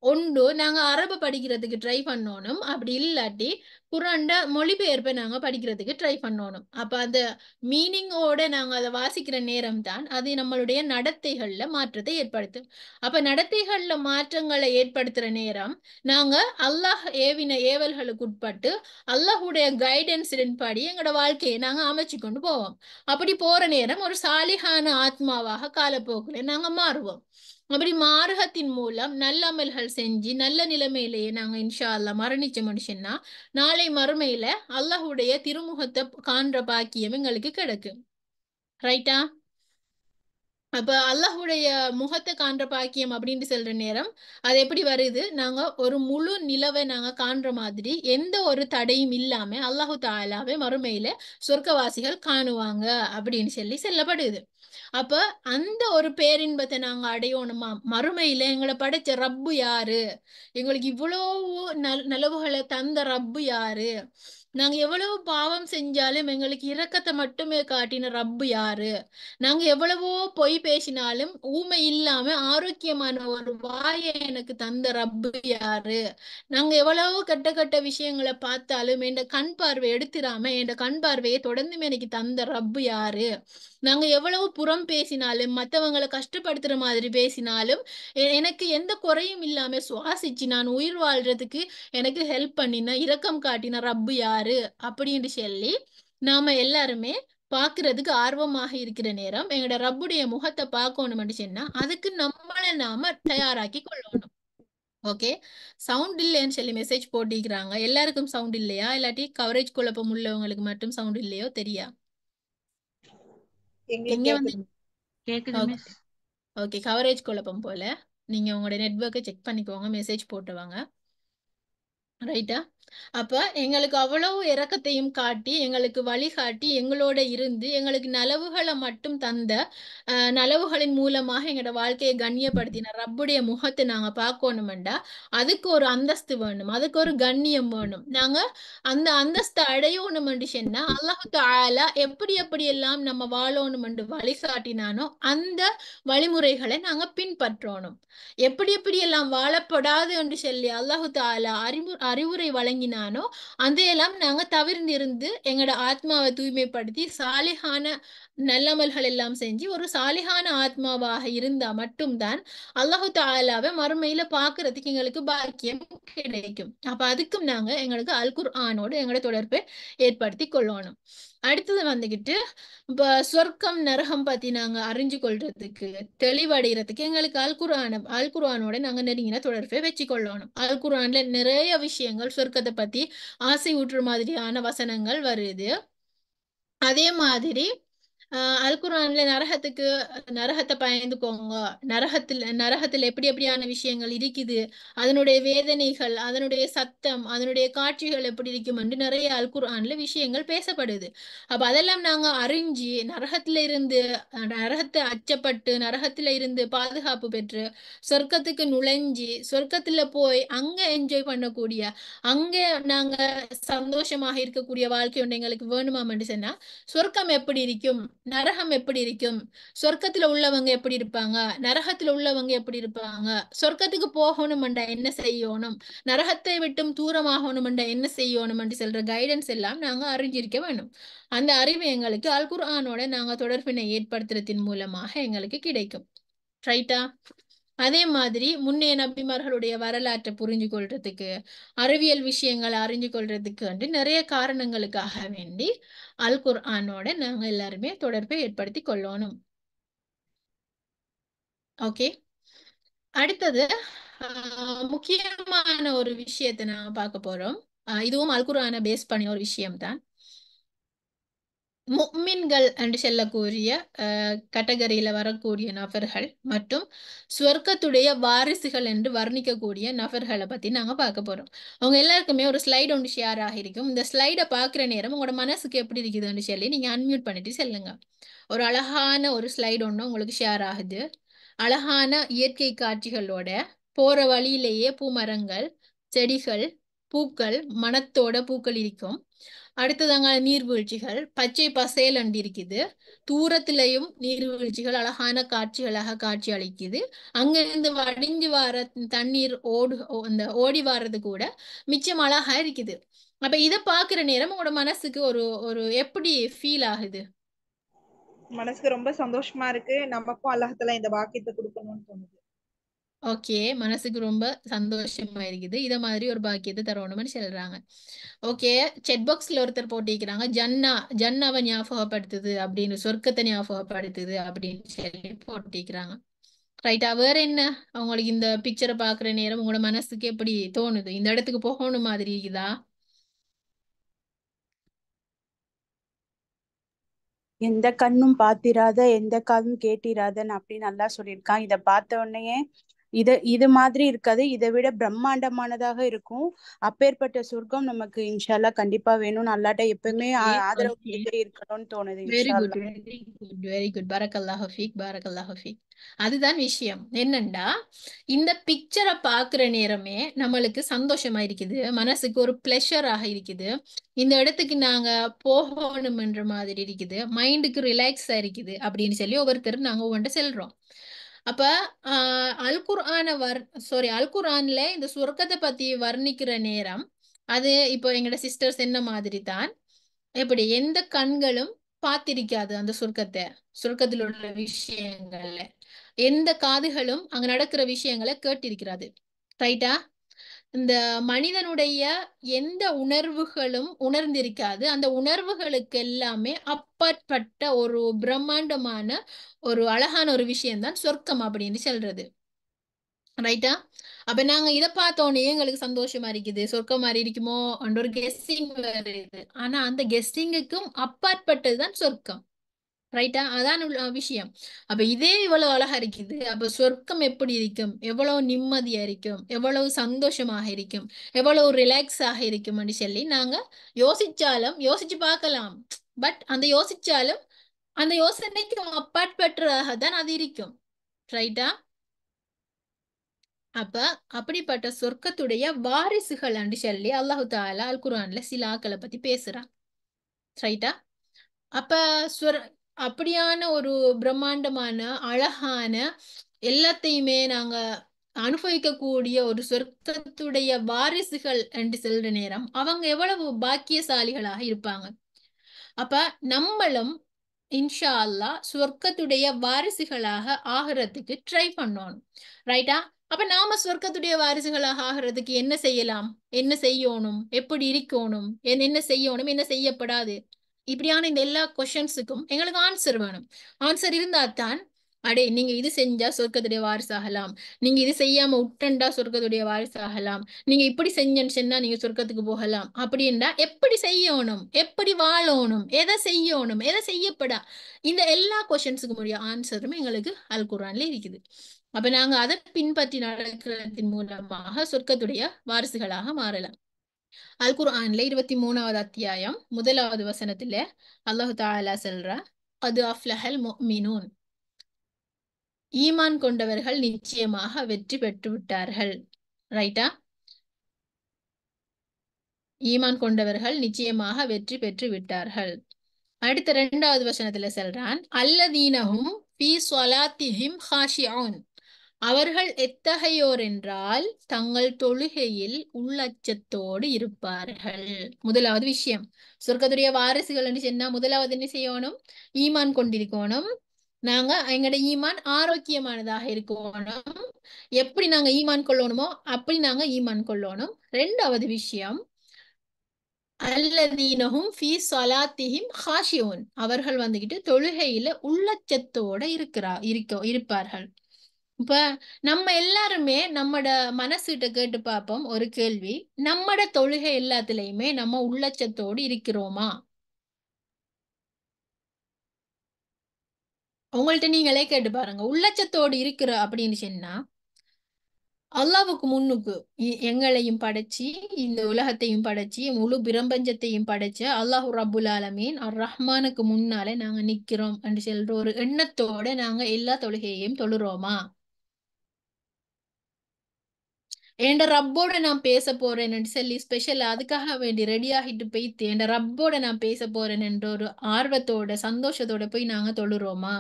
ஒன்று நாங்க அரபு படிக்கிறதுக்கு ட்ரை பண்ணணும், அப்படி இல்லாட்டி குர்ஆன்ட மொழிபெயர்ப்பை நாங்க படிக்கிறதுக்கு ட்ரை பண்ணணும். அப்ப அந்த மீனிங்கோட நாங்க அதை வாசிக்கிற நேரம் தான் அது நம்மளுடைய நடத்தைகள்ல மாற்றத்தை ஏற்படுத்தும். அப்ப நடத்தைகள்ல மாற்றங்களை ஏற்படுத்துற நேரம் நாங்க அல்லாஹ் ஏவின ஏவல்களுக்கு உட்பட்டு அல்லாஹுடைய கைடன்ஸின் படி எங்களோட வாழ்க்கையை நாங்க அமைச்சு கொண்டு போவோம். அப்படி போற நேரம் ஒரு சாலிஹான ஆத்மாவாக காலப்போக்குல நாங்க மாறுவோம். அப்படி மார்க்கத்தின் மூலம் நல்ல அமல்கள் செஞ்சு நல்ல நிலைமையிலேயே நாங்க இன்ஷா அல்லாஹ் மரணிச்ச மனுஷன்னா நாளை மறுமையில அல்லாஹுடைய திருமுகத்தை காண்ற பாக்கியம் எங்களுக்கு கிடைக்கும். ரைட்டா? அப்ப அல்லாஹுடைய முகத்தை காண்ற பாக்கியம் அப்படின்னு சொல்ற நேரம் அது எப்படி வருது? நாங்க ஒரு முழு நிலவை நாங்க காண்ற மாதிரி எந்த ஒரு தடையும் இல்லாம அல்லாஹு தாலாவே மறுமையில சொர்க்கவாசிகள் காணுவாங்க அப்படின்னு சொல்லப்படுது. அப்ப அந்த ஒரு பேரின்பத்தை நாங்க அடையணுமா? மறுமையில எங்களை படைச்ச ரப்பு யாரு? எங்களுக்கு இவ்வளவு நலவுகளை தந்த ரப்பு யாரு? நாங்க எவ்வளவு பாவம் செஞ்சாலும் எங்களுக்கு இரக்கத்தை மட்டுமே காட்டின ரப்பு யாரு? நாங்க எவ்வளவோ பொய் பேசினாலும் ஊமை இல்லாம ஆரோக்கியமான ஒரு வாயை எனக்கு தந்த ரப்பு யாரு? நாங்க எவ்வளவு கெட்ட கெட்ட விஷயங்களை பார்த்தாலும் என் கண் பார்வை எடுத்துடாம என் கண் பார்வையை தொடர்ந்து எனக்கு தந்த ரப்பு யாரு? நாங்க எவ்வளவு புறம் பேசினாலும் மற்றவங்களை கஷ்டப்படுத்துற மாதிரி பேசினாலும் எனக்கு எந்த குறையும் இல்லாம சுவாசிச்சு நான் உயிர் வாழ்றதுக்கு எனக்கு ஹெல்ப் பண்ணின இரக்கம் காட்டின ரப்பு யாரு அப்படின்னு சொல்லி நாம எல்லாருமே பாக்குறதுக்கு ஆர்வமாக இருக்கிற நேரம் எங்களோட ரப்புடைய முகத்தை பார்க்கணும்னு சொன்னா அதுக்கு நம்மளை நாம தயாராக்கி கொள்ளணும். ஓகே, சவுண்ட் இல்லைன்னு சொல்லி மெசேஜ் போட்டிக்கிறாங்க. எல்லாருக்கும் சவுண்ட் இல்லையா, இல்லாட்டி கவரேஜ் குழப்பம் உள்ளவங்களுக்கு மட்டும் சவுண்ட் இல்லையோ தெரியா? எங்க வந்து கேக்குது ஓகே மிஸ். ஓகே, கவரேஜ் குழப்பம் போல. நீங்க உங்களோட நெட்வொர்க்கை செக் பண்ணிக்கோங்க, மெசேஜ் போட்டுவாங்க. ரைட்டா? அப்ப எங்களுக்கு அவ்வளவு இரக்கத்தையும் காட்டி எங்களுக்கு வழிகாட்டி எங்களோட இருந்து எங்களுக்கு நலவுகளை மட்டும் தந்த நலவுகளின் மூலமாக எங்களோட வாழ்க்கையை கண்ணியப்படுத்தின ரப்புடைய முகத்தை நாங்க பார்க்கணுமெண்டா அதுக்கு ஒரு அந்தஸ்து வேணும், அதுக்கு ஒரு கண்ணியம் வேணும். நாங்க அந்த அந்தஸ்தை அடையணுமென்று சொன்னா அல்லாஹு தஆலா எப்படி எல்லாம் நம்ம வாழணுமென்று வழிகாட்டினானோ அந்த வழிமுறைகளை நாங்க பின்பற்றணும். எப்படி எல்லாம் வாழப்படாது என்று சொல்லி அல்லாஹு தஆலா அறிவுரை வழங்கினானோ அதையெல்லாம் நாங்க தவிர்ந்திருந்து எங்களோட ஆத்மாவை தூய்மைப்படுத்தி சாலிஹான நல்லமல்கள் எல்லாம் செஞ்சு ஒரு சாலிஹான ஆத்மாவாக இருந்தா மட்டும்தான் அல்லாஹு தாலாவை மறுமையில பாக்குறதுக்கு எங்களுக்கு பாக்கியம் கிடைக்கும். அப்ப அதுக்கும் நாங்க எங்களுக்கு அல் குர்ஆனோடு எங்களோட தொடர்பை ஏற்படுத்தி கொள்ளணும். அடுத்தது வந்துகிட்டு இப்ப சொர்க்கம் நரகம் பத்தி நாங்க அறிஞ்சு கொள்றதுக்கு தெளிவடைகிறதுக்கு எங்களுக்கு அல் குர்ஆனோட நாங்க நெருங்கின தொடர்பை வச்சு கொள்ளணும். அல் குர்ஆன்ல நிறைய விஷயங்கள் சொர்க்கத்தை பத்தி ஆசை ஊற்றுற மாதிரியான வசனங்கள் வருது. அதே மாதிரி அல் குர்ஆன்ல நரகத்தை பயந்துக்கோங்க, நரகத்துல எப்படி எப்படியான விஷயங்கள் இருக்குது, அதனுடைய வேதனைகள், அதனுடைய சத்தம், அதனுடைய காட்சிகள் எப்படி இருக்கும் என்று நிறைய அல் குர்ஆன்ல விஷயங்கள் பேசப்படுது. அப்ப அதெல்லாம் நாங்க அறிஞ்சு நரகத்தை அச்சப்பட்டு நரகத்துல இருந்து பாதுகாப்பு பெற்று சொர்க்கத்துக்கு நுழைஞ்சு சொர்க்கத்துல போய் அங்க என்ஜாய் பண்ணக்கூடிய அங்க நாங்க சந்தோஷமாக இருக்கக்கூடிய வாழ்க்கை ஒன்று எங்களுக்கு வேணுமான்னு சொன்னா சொர்க்கம் எப்படி இருக்கும், நரகம் எப்படி இருக்கும், சொர்க்கத்துல உள்ளவங்க எப்படி இருப்பாங்க, நரகத்துல உள்ளவங்க எப்படி இருப்பாங்க, சொர்க்கத்துக்கு போகணும்டா என்ன செய்யணும், நரகத்தை விட்டும் தூரமாகணும்டா என்ன செய்யணும் என்று சொல்ற கைடன்ஸ் எல்லாம் நாங்க அறிஞ்சிருக்க வேணும். அந்த அறிவு எங்களுக்கு அல் குர்ஆனோட நாங்க தொடர்பினை ஏற்படுத்துறதின் மூலமாக எங்களுக்கு கிடைக்கும். ரைட்டா? அதே மாதிரி முன்னைய நபிமார்களுடைய வரலாற்றை புரிஞ்சு கொள்றதுக்கு அறிவியல் விஷயங்களை அறிஞ்சு கொள்றதுக்கு வந்து நிறைய காரணங்களுக்காக வேண்டி அல் குர்ஆனோட நாங்க எல்லாருமே தொடர்பை ஏற்படுத்தி கொள்ளணும். ஓகே, அடுத்தது முக்கியமான ஒரு விஷயத்தை நாங்க பார்க்க போறோம். இதுவும் அல் குர்ஆனை பேஸ் பண்ணி ஒரு விஷயம்தான். முஃமின்கள் என்று சொல்லக்கூடிய கேட்டகரியில வரக்கூடிய நபர்கள் மற்றும் சொர்க்கத்துடைய வாரிசுகள் என்று வர்ணிக்கக்கூடிய நபர்களை பத்தி நாங்க பார்க்க போறோம். அவங்க எல்லாருக்குமே ஒரு ஸ்லைடு ஒன்று ஷேர் ஆகிருக்கும். இந்த ஸ்லைடை பார்க்குற நேரம் உங்களோட மனசுக்கு எப்படி இருக்குதுன்னு சொல்லி நீங்க அன்மியூட் பண்ணிட்டு செல்லுங்க. ஒரு அழகான ஒரு ஸ்லைடு ஒன்று உங்களுக்கு ஷேர் ஆகுது. அழகான இயற்கை காட்சிகளோட போற வழியிலேயே பூமரங்கள், செடிகள், பூக்கள், மனத்தோட பூக்கள் இருக்கும். அடுத்ததாங்க நீர்வீழ்ச்சிகள் பச்சை பசேல் அண்டி இருக்குது. தூரத்திலையும் நீர்வீழ்ச்சிகள் அழகான காட்சிகளாக காட்சி அளிக்குது. அங்கிருந்து வடிஞ்சு வர தண்ணீர் அந்த ஓடி வர்றது கூட மிச்சம் அழகா இருக்குது. அப்ப இதை பாக்குற நேரம் உங்களோட மனசுக்கு ஒரு ஒரு எப்படி ஃபீல் ஆகுது? மனசுக்கு ரொம்ப சந்தோஷமா இருக்கு. நமக்கும் அல்லாஹ்தாலா இந்த பாக்கியத்தை கொடுக்கணும்னு தோணுது. ஓகே, மனசுக்கு ரொம்ப சந்தோஷமா இருக்குது. இத மாதிரி ஒரு பாக்கியத்தை தரணும்னு சொல்றாங்க. ஓகே, செட் பாக்ஸ்ல ஒருத்தர் போட்டிருக்கிறாங்க ஜன்னாவை ஞாபகப்படுத்துது அப்படின்னு, சொர்க்கத்தை ஞாபகப்படுத்துது அப்படின்னு சொல்லி போட்டிருக்கிறாங்க. ரைட்டா? வேற என்ன அவங்களுக்கு இந்த பிக்சரை பாக்குற நேரம் உங்களோட மனசுக்கு எப்படி தோணுது? இந்த இடத்துக்கு போகணும் மாதிரி இருக்குதா? எந்த கண்ணும் பாத்திராத எந்த காதும் கேட்டிராதன்னு அப்படின்னு நல்லா சொல்லியிருக்கான். இதை பார்த்த உடனேயே இது மாதிரி இருக்காது, இதை விட பிரம்மாண்டமானதாக இருக்கும். அப்பேற்பட்ட சொர்க்கம் நமக்கு இன்ஷால்லா கண்டிப்பா வேணும். அல்லாட்ட எப்பவுமே ஆதரவு பண்ணிட்டே இருக்கணும்னு தோணுது. வெரி குட், இன்ஷால்லா. Very good, very good. பரக்கல்லாஹு ஃபீக், பரக்கல்லாஹு ஃபீக். அதுதான் விஷயம். என்னண்டா இந்த பிக்சரை பாக்குற நேரமே நம்மளுக்கு சந்தோஷமா இருக்குது, மனசுக்கு ஒரு பிளஷராக இருக்குது. இந்த இடத்துக்கு நாங்க போகணும்ன்ற மாதிரி இருக்குது, மைண்டுக்கு ரிலாக்ஸா இருக்குது அப்படின்னு சொல்லி ஒவ்வொருத்தரும் நாங்க ஒவ்வொன்றை செல்றோம். அப்ப அல் குர்ஆன்ல இந்த சொர்க்கத்தை பத்தி வர்ணிக்கிற நேரம் அது இப்போ எங்களோட சிஸ்டர்ஸ் என்ன மாதிரி தான், எப்படி எந்த கண்களும் பார்த்திருக்காது அந்த சொர்க்கத்தில் உள்ள விஷயங்கள்ல, எந்த காதுகளும் அங்க நடக்கிற விஷயங்களை கேட்டிருக்கிறாது. ரைட்டா? இந்த மனிதனுடைய எந்த உணர்வுகளும் உணர்ந்திருக்காது. அந்த உணர்வுகளுக்கு எல்லாமே அப்பாற்பட்ட ஒரு பிரம்மாண்டமான ஒரு அழகான ஒரு விஷயம்தான் சொர்க்கம் அப்படின்னு சொல்றது. ரைட்டா? அப்ப நாங்க இதை பார்த்தோன்னே எங்களுக்கு சந்தோஷமா இருக்குது, சொர்க்கம் மாதிரி இருக்குமோ என்ற ஒரு கெஸ்டிங் வருது. ஆனா அந்த கெஸ்டிங்குக்கும் அப்பாற்பட்டதுதான் சொர்க்கம். ரைட்டா? அதான் விஷயம். அப்ப இதே இவ்வளவு அழகா இருக்குது, அப்ப சொர்க்கம் எப்படி இருக்கும், எவ்வளவு நிம்மதியா இருக்கும், எவ்வளவு சந்தோஷமாக இருக்கும், எவ்வளவு ரிலாக்ஸாக இருக்கும் அப்படின்னு சொல்லி நாங்க யோசிச்சு பார்க்கலாம். பட் அந்த யோசனைக்கு அப்பாற்பட்டதாக தான் அது இருக்கும். ரைட்டா? அப்ப அப்படிப்பட்ட சொர்க்கத்துடைய வாரிசுகள் என்று சொல்லி அல்லாஹு தாலா அல் குர்ஆன்ல சில ஆக்களை பத்தி பேசுறான். ரைட்டா? அப்ப அப்படியான ஒரு பிரம்மாண்டமான அழகான எல்லாத்தையுமே நாங்க அனுபவிக்கக்கூடிய ஒரு சொர்க்கத்துடைய வாரிசுகள் என்று சொல்ற நேரம் அவங்க எவ்வளவு பாக்கியசாலிகளாக இருப்பாங்க. அப்ப நம்மளும் இன்ஷா அல்லாஹ் சொர்க்கத்துடைய வாரிசுகளாக ஆகிறதுக்கு ட்ரை பண்ணணும். ரைட்டா? அப்ப நாம சொர்க்கத்துடைய வாரிசுகளாக ஆகிறதுக்கு என்ன செய்யலாம், என்ன செய்யணும், எப்படி இருக்கணும், என்ன செய்யணும், என்ன செய்யப்படாது, இப்படியான இந்த எல்லா கொஸ்டின்ஸுக்கும் எங்களுக்கு ஆன்சர் வேணும். ஆன்சர் இருந்தா தான் அடே நீங்க இது செஞ்சா சொர்க்கத்துடைய வாரிசாகலாம், நீங்க இது செய்யாம விட்டண்டா சொர்க்கத்துடைய வாரிசாகலாம், நீங்க இப்படி செஞ்சேன்னு சொன்னா நீங்க சொர்க்கத்துக்கு போகலாம் அப்படின்னா எப்படி செய்யணும், எப்படி வாழணும், எதை செய்யணும், எதை செய்யப்படா, இந்த எல்லா கொஸ்டின்ஸுக்கு முடிய ஆன்சரும் எங்களுக்கு அல் குர்ஆன்ல இருக்குது. அப்ப நாங்க அதை பின்பற்றி நடக்கிறதின் மூலமாக சொர்க்கத்துடைய வாரிசுகளாக மாறலாம். அல் குர்ஆன்ல 23வது அத்தியாயம் 1வது வசனத்துல அல்லாஹ் தஆலா சொல்றா, கது அஃப்லஹல் முஃமினூன், ஈமான் கொண்டவர்கள் நிச்சயமாக வெற்றி பெற்று விட்டார்கள். ரைட்டா? ஈமான் கொண்டவர்கள் நிச்சயமாக வெற்றி பெற்று விட்டார்கள். அடுத்த 2வது வசனத்துல சொல்றான், அல்லதீனஹும் ஃபீ ஸலாத்திஹிம் ஹாஷிஊன், அவர்கள் எத்தகையோர் என்றால் தங்கள் தொழுகையில் உள்ளச்சத்தோடு இருப்பார்கள். முதலாவது விஷயம், சொர்க்கத்துடைய வாரிசுகள் என்று சொன்னா முதலாவது என்ன செய்யணும், ஈமான் கொண்டிருக்கணும். நாங்க எங்களோட ஈமான் ஆரோக்கியமானதாக இருக்கணும். எப்படி நாங்க ஈமான் கொள்ளணுமோ அப்படி நாங்க ஈமான் கொள்ளணும். 2வது விஷயம், அல்லதீனஹும் ஃபீ ஸலாத்திஹிம் ஹாஷிஊன், அவர்கள் வந்துகிட்டு தொழுகையில உள்ளச்சத்தோட இருப்பார்கள். இப்ப நம்ம எல்லாருமே நம்மட மனசுகிட்ட கேட்டு பார்ப்போம் ஒரு கேள்வி, நம்மட தொழுகை எல்லாத்துலயுமே நம்ம உள்ளச்சத்தோடு இருக்கிறோமா? உங்கள்ட்ட நீங்களே கேட்டு பாருங்க. உள்ளச்சத்தோடு இருக்கிற அப்படின்னு சொன்னா அல்லாஹ்வுக்கு முன்னுக்கு எங்களையும் படைச்சி இந்த உலகத்தையும் படைச்சி முழு பிரபஞ்சத்தையும் படைச்ச அல்லாஹு ரப்புல் ஆலமீன் அர் ரஹ்மானுக்கு முன்னாலே நாங்க நிக்கிறோம் என்று சொல்ற ஒரு எண்ணத்தோட நாங்க எல்லா தொழுகையையும் தொழுறோமா? என் ரப்போட நான் பேச போறேன்னு சொல்லி ஸ்பெஷல் அதுக்காக வேண்டி ரெடி ஆகிட்டு போயிட்டு என் ரப்போட நான் பேச போறேன் என்ற ஒரு ஆர்வத்தோட சந்தோஷத்தோட போய் நாங்க தொழுறோமா?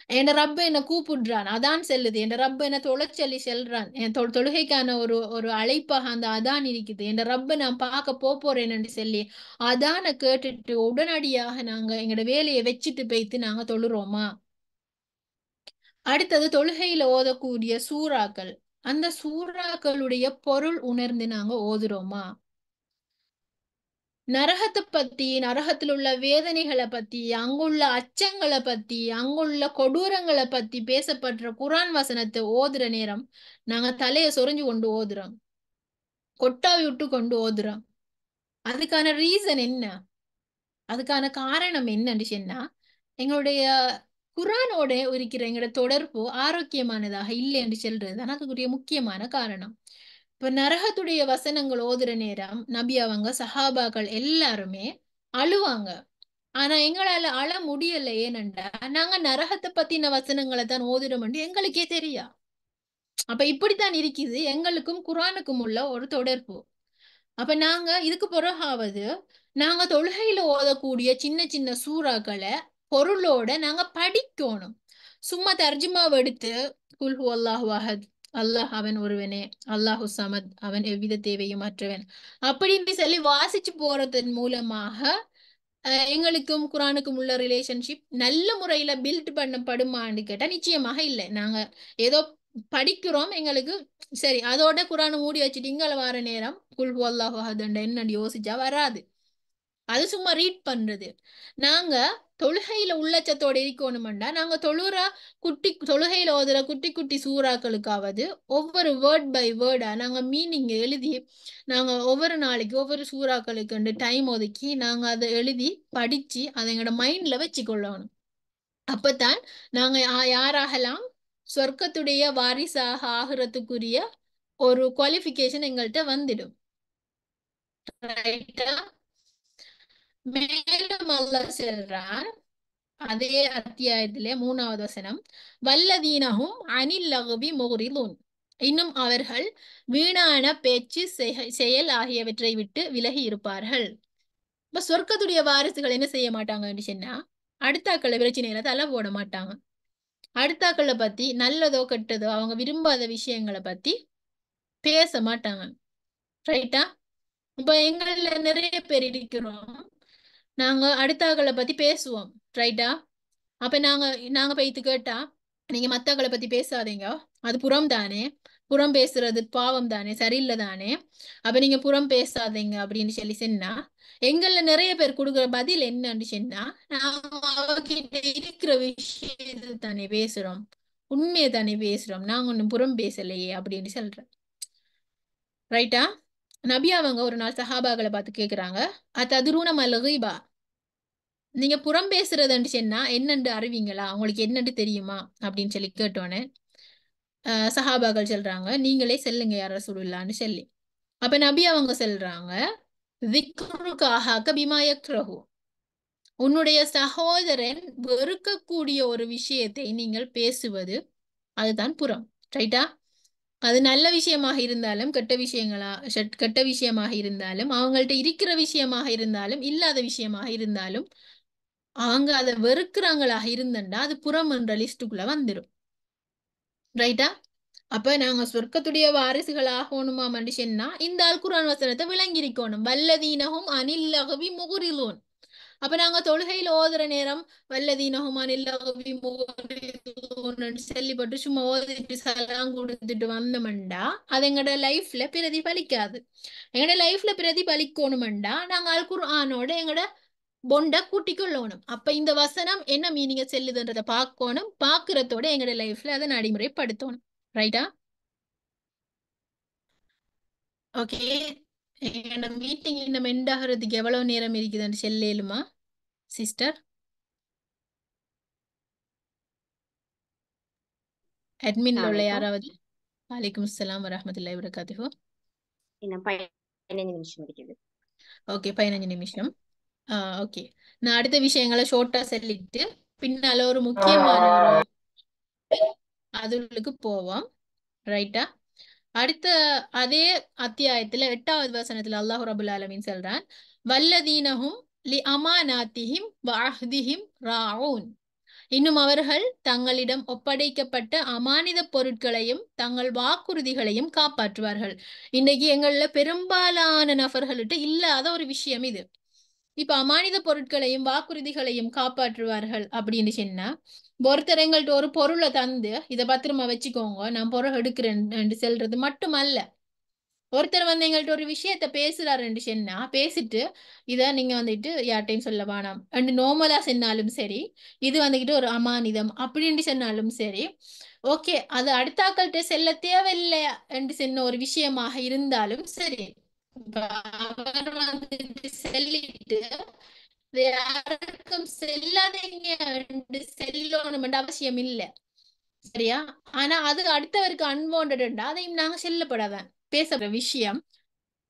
என் ரப்ப என்ன கூப்பிடுறான், அதான் செல்லுது, என் ரப்ப என்ன தொலைச்சொல்லி செல்றான், என் தொழுகைக்கான ஒரு ஒரு அழைப்பாக அந்த அதான் இருக்குது, என் ரப்ப நான் பார்க்க போறேன்னு சொல்லி அதான கேட்டுட்டு உடனடியாக நாங்க எங்களோட வேலையை வச்சுட்டு போயிட்டு நாங்க தொழுறோமா? அடுத்தது தொழுகையில ஓதக்கூடிய சூறாக்கள், அந்த சூறாக்களுடைய பொருள் உணர்ந்து நாங்க ஓதுறோமா? நரகத்தை பத்தி, நரகத்தில் உள்ள வேதனைகளை பத்தி, அங்குள்ள அச்சங்களை பத்தி, அங்குள்ள கொடூரங்களை பத்தி பேசப்படுற குர்ஆன் வசனத்தை ஓதுற நேரம் நாங்க தலைய சொரிஞ்சு கொண்டு ஓதுறோம், கொட்டாவி விட்டு கொண்டு ஓதுறோம். அதுக்கான ரீசன் என்ன, அதுக்கான காரணம் என்னன்னு சொன்னா எங்களுடைய குர்ஆனோட இருக்கிற எங்களோட தொடர்பு ஆரோக்கியமானதாக இல்லை என்று சொல்றது அதுக்குரிய முக்கியமான காரணம். இப்ப நரகத்துடைய வசனங்கள் ஓதுற நேரம் நபி அவங்க சஹாபாக்கள் எல்லாருமே அழுவாங்க. ஆனா எங்களால அழ முடியல, ஏனண்டா நாங்க நரகத்தை பத்தின வசனங்களை தான் ஓதுறோம் எங்களுக்கே தெரியா. அப்ப இப்படித்தான் இருக்குது எங்களுக்கும் குர்ஆனுக்கும் உள்ள ஒரு தொடர்பு. அப்ப நாங்க இதுக்கு பிறகாவது நாங்க தொழுகையில ஓதக்கூடிய சின்ன சின்ன சூறாக்களை பொருளோட நாங்க படிக்கணும். சும்மா தர்ஜுமாவை எடுத்து குல் ஹு அல்லாஹு அஹத், அல்லாஹ் அவன் ஒருவனே, அல்லாஹு சமத், அவன் எவ்வித தேவையும் அற்றவன் அப்படின்னு சொல்லி வாசிச்சு போறதன் மூலமாக எங்களுக்கும் குர்ஆனுக்கும் உள்ள ரிலேஷன்ஷிப் நல்ல முறையில பில்ட் பண்ணப்படுமான்னு கேட்டா நிச்சயமாக இல்லை. நாங்க ஏதோ படிக்கிறோம், எங்களுக்கு சரி அதோட குர்ஆனை மூடி வச்சுட்டு இங்கால வர நேரம் குல் ஹு அல்லாஹு அஹத்ன்னு என்னன்னு யோசிச்சா வராது. அது சும்மா ரீட் பண்றது. நாங்க தொழுகையில உள்ளச்சத்தோட இருக்கணும்டா நாங்க தொழுகையில ஓதுற குட்டி குட்டி சூறாக்களுக்காவது ஒவ்வொரு வேர்ட் பை வேர்டா நாங்க மீனிங் எழுதி நாங்க ஒவ்வொரு நாளைக்கு ஒவ்வொரு சூறாக்களுக்கு டைம் ஒதுக்கி நாங்க அதை எழுதி படிச்சு அதை எங்களோட மைண்ட்ல வச்சுக்கொள்ளணும். அப்பதான் நாங்க யாராகலாம், சொர்க்கத்துடைய வாரிசாக ஆகிறதுக்குரிய ஒரு குவாலிஃபிகேஷன் எங்கள்கிட்ட வந்துடும். ரைட்டா? மேலும் அல்லாஹ் சொல்றான் அதே அத்தியாயத்திலே 3வது வசனம், வல்லதீனஹும் அனில் லகுவி முஹ்ரிதுன், இன்னும் அவர்கள் வீணான பேச்சு செயல் ஆகியவற்றை விட்டு விலகி இருப்பார்கள். இப்ப சொர்க்கத்துடைய வாரிசுகள் என்ன செய்ய மாட்டாங்கன்னு சொன்னா அடுத்தாக்கள பிரச்சனையில தலை போட மாட்டாங்க. அடுத்தாக்களை பத்தி நல்லதோ கெட்டதோ அவங்க விரும்பாத விஷயங்களை பத்தி பேச மாட்டாங்க. ரைட்டா? இப்ப எங்கள்ல நிறைய பேர் இருக்கிறோம், நாங்க அடுத்தாக்களை பத்தி பேசுவோம். ரைட்டா? அப்ப நாங்க நாங்க போய்த்து கேட்டா, நீங்க மத்தவங்களை பத்தி பேசாதீங்க, அது புறம் தானே, புறம் பேசுறது பாவம் தானே, சரியில்லை தானே, அப்ப நீங்க புறம் பேசாதீங்க அப்படின்னு சொல்லி சொன்னா, எங்கள்ல நிறைய பேர் கொடுக்குற பதில் என்னன்னு சொன்னா, நாங்க அவகிட்ட இருக்கிற விஷயத்தை தானே பேசுறோம், உண்மையை தானே பேசுறோம், நாங்க ஒன்னும் புறம் பேசலையே அப்படின்னு சொல்றேன். ரைட்டா? நபி அவங்க ஒரு நாள் சஹாபாக்களை பார்த்து கேக்குறாங்க, அததுரூன மல் கீபா, நீங்க புறம் பேசுறதுன்னு சொன்னா என்னன்னு அறிவீங்களா, உங்களுக்கு என்னன்னு தெரியுமா அப்படின்னு சொல்லி கேட்டோன்னே சஹாபாக்கள் சொல்றாங்க, நீங்களே செல்லுங்க யார் ரசூலுல்லாஹ்னு சொல்லி. அப்ப நபி அவங்க சொல்றாங்க, திக்ருகாஹாக பிமா யக்ரஹு, உன்னுடைய சகோதரன் வெறுக்கக்கூடிய ஒரு விஷயத்தை நீங்கள் பேசுவது, அதுதான் புறம். ரைட்டா? அது நல்ல விஷயமாக இருந்தாலும் கெட்ட விஷயமாக இருந்தாலும், அவங்கள்ட்ட இருக்கிற விஷயமாக இருந்தாலும் இல்லாத விஷயமாக இருந்தாலும், அவங்க அதை வெறுக்கிறாங்களாக இருந்தண்டா அது புறம் என்ற லிஸ்டுக்குள்ள வந்துடும். ரைட்டா? அப்ப நாங்க சொர்க்கத்துடைய வாரிசுகள் ஆகணுமா மனுஷன்னா இந்த அல் குர்ஆன் வசனத்தை விளங்கியிருக்கணும். வல்லதீனஹும் அனில் லஹவி முகுரிலூன். அப்ப நாங்க தொழுகையில் ஓதுற நேரம் வல்லதீனஹும் அனில் லஹவி முகுரிலூன் சொல்லிப்பட்டு சும்மா ஓதிட்டு சலாம் கொடுத்துட்டு வந்தோம்டா அது எங்களோட லைஃப்ல பிரதிபலிக்காது. எங்களோட லைஃப்ல பிரதிபலிக்கணும்டா நாங்க அல் குர்ஆனோட எங்களோட பொண்ட கூட்டிக்கொள்ளணும். அப்ப இந்த வசனம் என்ன மீனிங்க செல்லுதுன்றதை பார்க்கணும், பாக்குறதோட எங்களோட லைஃப்ல அதை நடைமுறைப்படுத்தணும். ரைட்டா? ஓகே, எங்களோட மீட்டிங் இன்னும் எண்ட் ஆகிறதுக்கு எவ்வளவு நேரம் இருக்குதுன்னு சொல்லேலுமா சிஸ்டர்? அட்மின்ல உள்ள அஸ்ஸலாமு அலைக்கும். யாராவது? வலைக்கும் அஸ்ஸலாம் வரஹ்மத்துல்லாஹி வபரகாத்துஹு. இன்னும் 15 நிமிஷம் இருக்குது. ஓகே, 15 நிமிஷம். ஓகே, நான் அடுத்த விஷயங்களை ஷோர்ட்டா சொல்லிட்டு பின்னால ஒரு முக்கியமான ஒரு அதுக்கு போவோம். ரைட்டா? அடுத்த அதே அத்தியாயத்துல 8வது வசனத்துல அல்லாஹ் ரபுல் ஆலமீன் சொல்றான், வல்லதீனஹும் லி அமானாத்திஹிம் வ அஹ்திஹிம் ராஊன், இன்னும் அவர்கள் தங்களிடம் ஒப்படைக்கப்பட்ட அமானித பொருட்களையும் தங்கள் வாக்குறுதிகளையும் காப்பாற்றுவார்கள். இன்னைக்கு எங்கள்ல பெரும்பாலான நபர்கள்ட்ட இல்லாத ஒரு விஷயம் இது. இப்ப அமானித பொருட்களையும் வாக்குறுதிகளையும் காப்பாற்றுவார்கள் அப்படின்னு சொன்னா, ஒருத்தர் எங்கள்ட்ட ஒரு பொருளை தந்து இதை பத்திரமா வச்சுக்கோங்க நான் பொருள் எடுக்கிறேன் சொல்றது மட்டுமல்ல, ஒருத்தர் வந்து எங்கள்ட்ட ஒரு விஷயத்த பேசுறாருன்னு சொன்னா பேசிட்டு இதை நீங்க வந்துட்டு யார்ட்டையும் சொல்ல வேணாம் அண்ட் நோமலா சொன்னாலும் சரி, இது வந்துகிட்டு ஒரு அமானிதம் அப்படின்னு சொன்னாலும் சரி, ஓகே அது அடுத்தாக்கள்கிட்ட செல்ல தேவையில்லை என்று சொன்ன ஒரு விஷயமாக இருந்தாலும் சரி, அவர் வந்துட்டு சொல்லிட்டு இது யாருக்கும் செல்லாதீங்க செல்லணும் அவசியம் இல்லை. சரியா? ஆனா அது அடுத்தவருக்கு அன்வான்டா அதையும் நாங்க செல்லப்படாதான் பேசுற விஷயம்.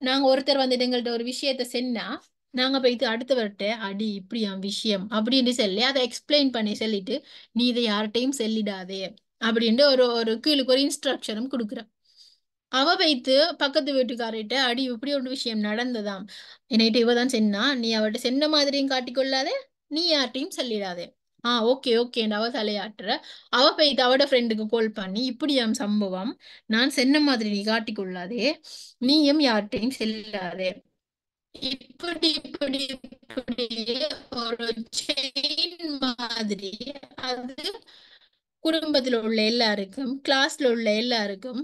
நாங்க ஒருத்தர் வந்துட்டு எங்கள்ட்ட ஒரு விஷயத்த சொன்னா நாங்க போயிட்டு அடுத்தவர்கிட்ட அடி இப்படியா விஷயம் அப்படின்னு சொல்லி அதை எக்ஸ்பிளைன் பண்ணி சொல்லிட்டு நீ இதை யார்கிட்டையும் சொல்லிடாதே அப்படின்ட்டு ஒரு ஒரு கீழுக்கு ஒரு இன்ஸ்ட்ரக்ஷனும் கொடுக்குறேன். அவ வைத்து பக்கத்து வீட்டுக்காரிட்ட அடி இப்படி ஒரு விஷயம் நடந்ததாம், என்னைட்டு இவதான் சொன்னா, நீ அவட்ட சென்ன மாதிரியும் காட்டிக்கொள்ளாதே, நீ யார்ட்டையும் சொல்லிடாதே. ஓகே ஓகேன்னு அவ தலையாட்டுற. அவ போயிட்டு அவட ஃப்ரெண்டுக்கு கால் பண்ணி இப்படியாம் சம்பவம், நான் சென்ன மாதிரி நீ காட்டிக்கொள்ளாதே, நீயும் யார்ட்டையும் செல்லாதே, இப்படி இப்படி இப்படி ஒரு செயின் மாதிரி அது குடும்பத்துல உள்ள எல்லாருக்கும், கிளாஸ்ல உள்ள எல்லாருக்கும்,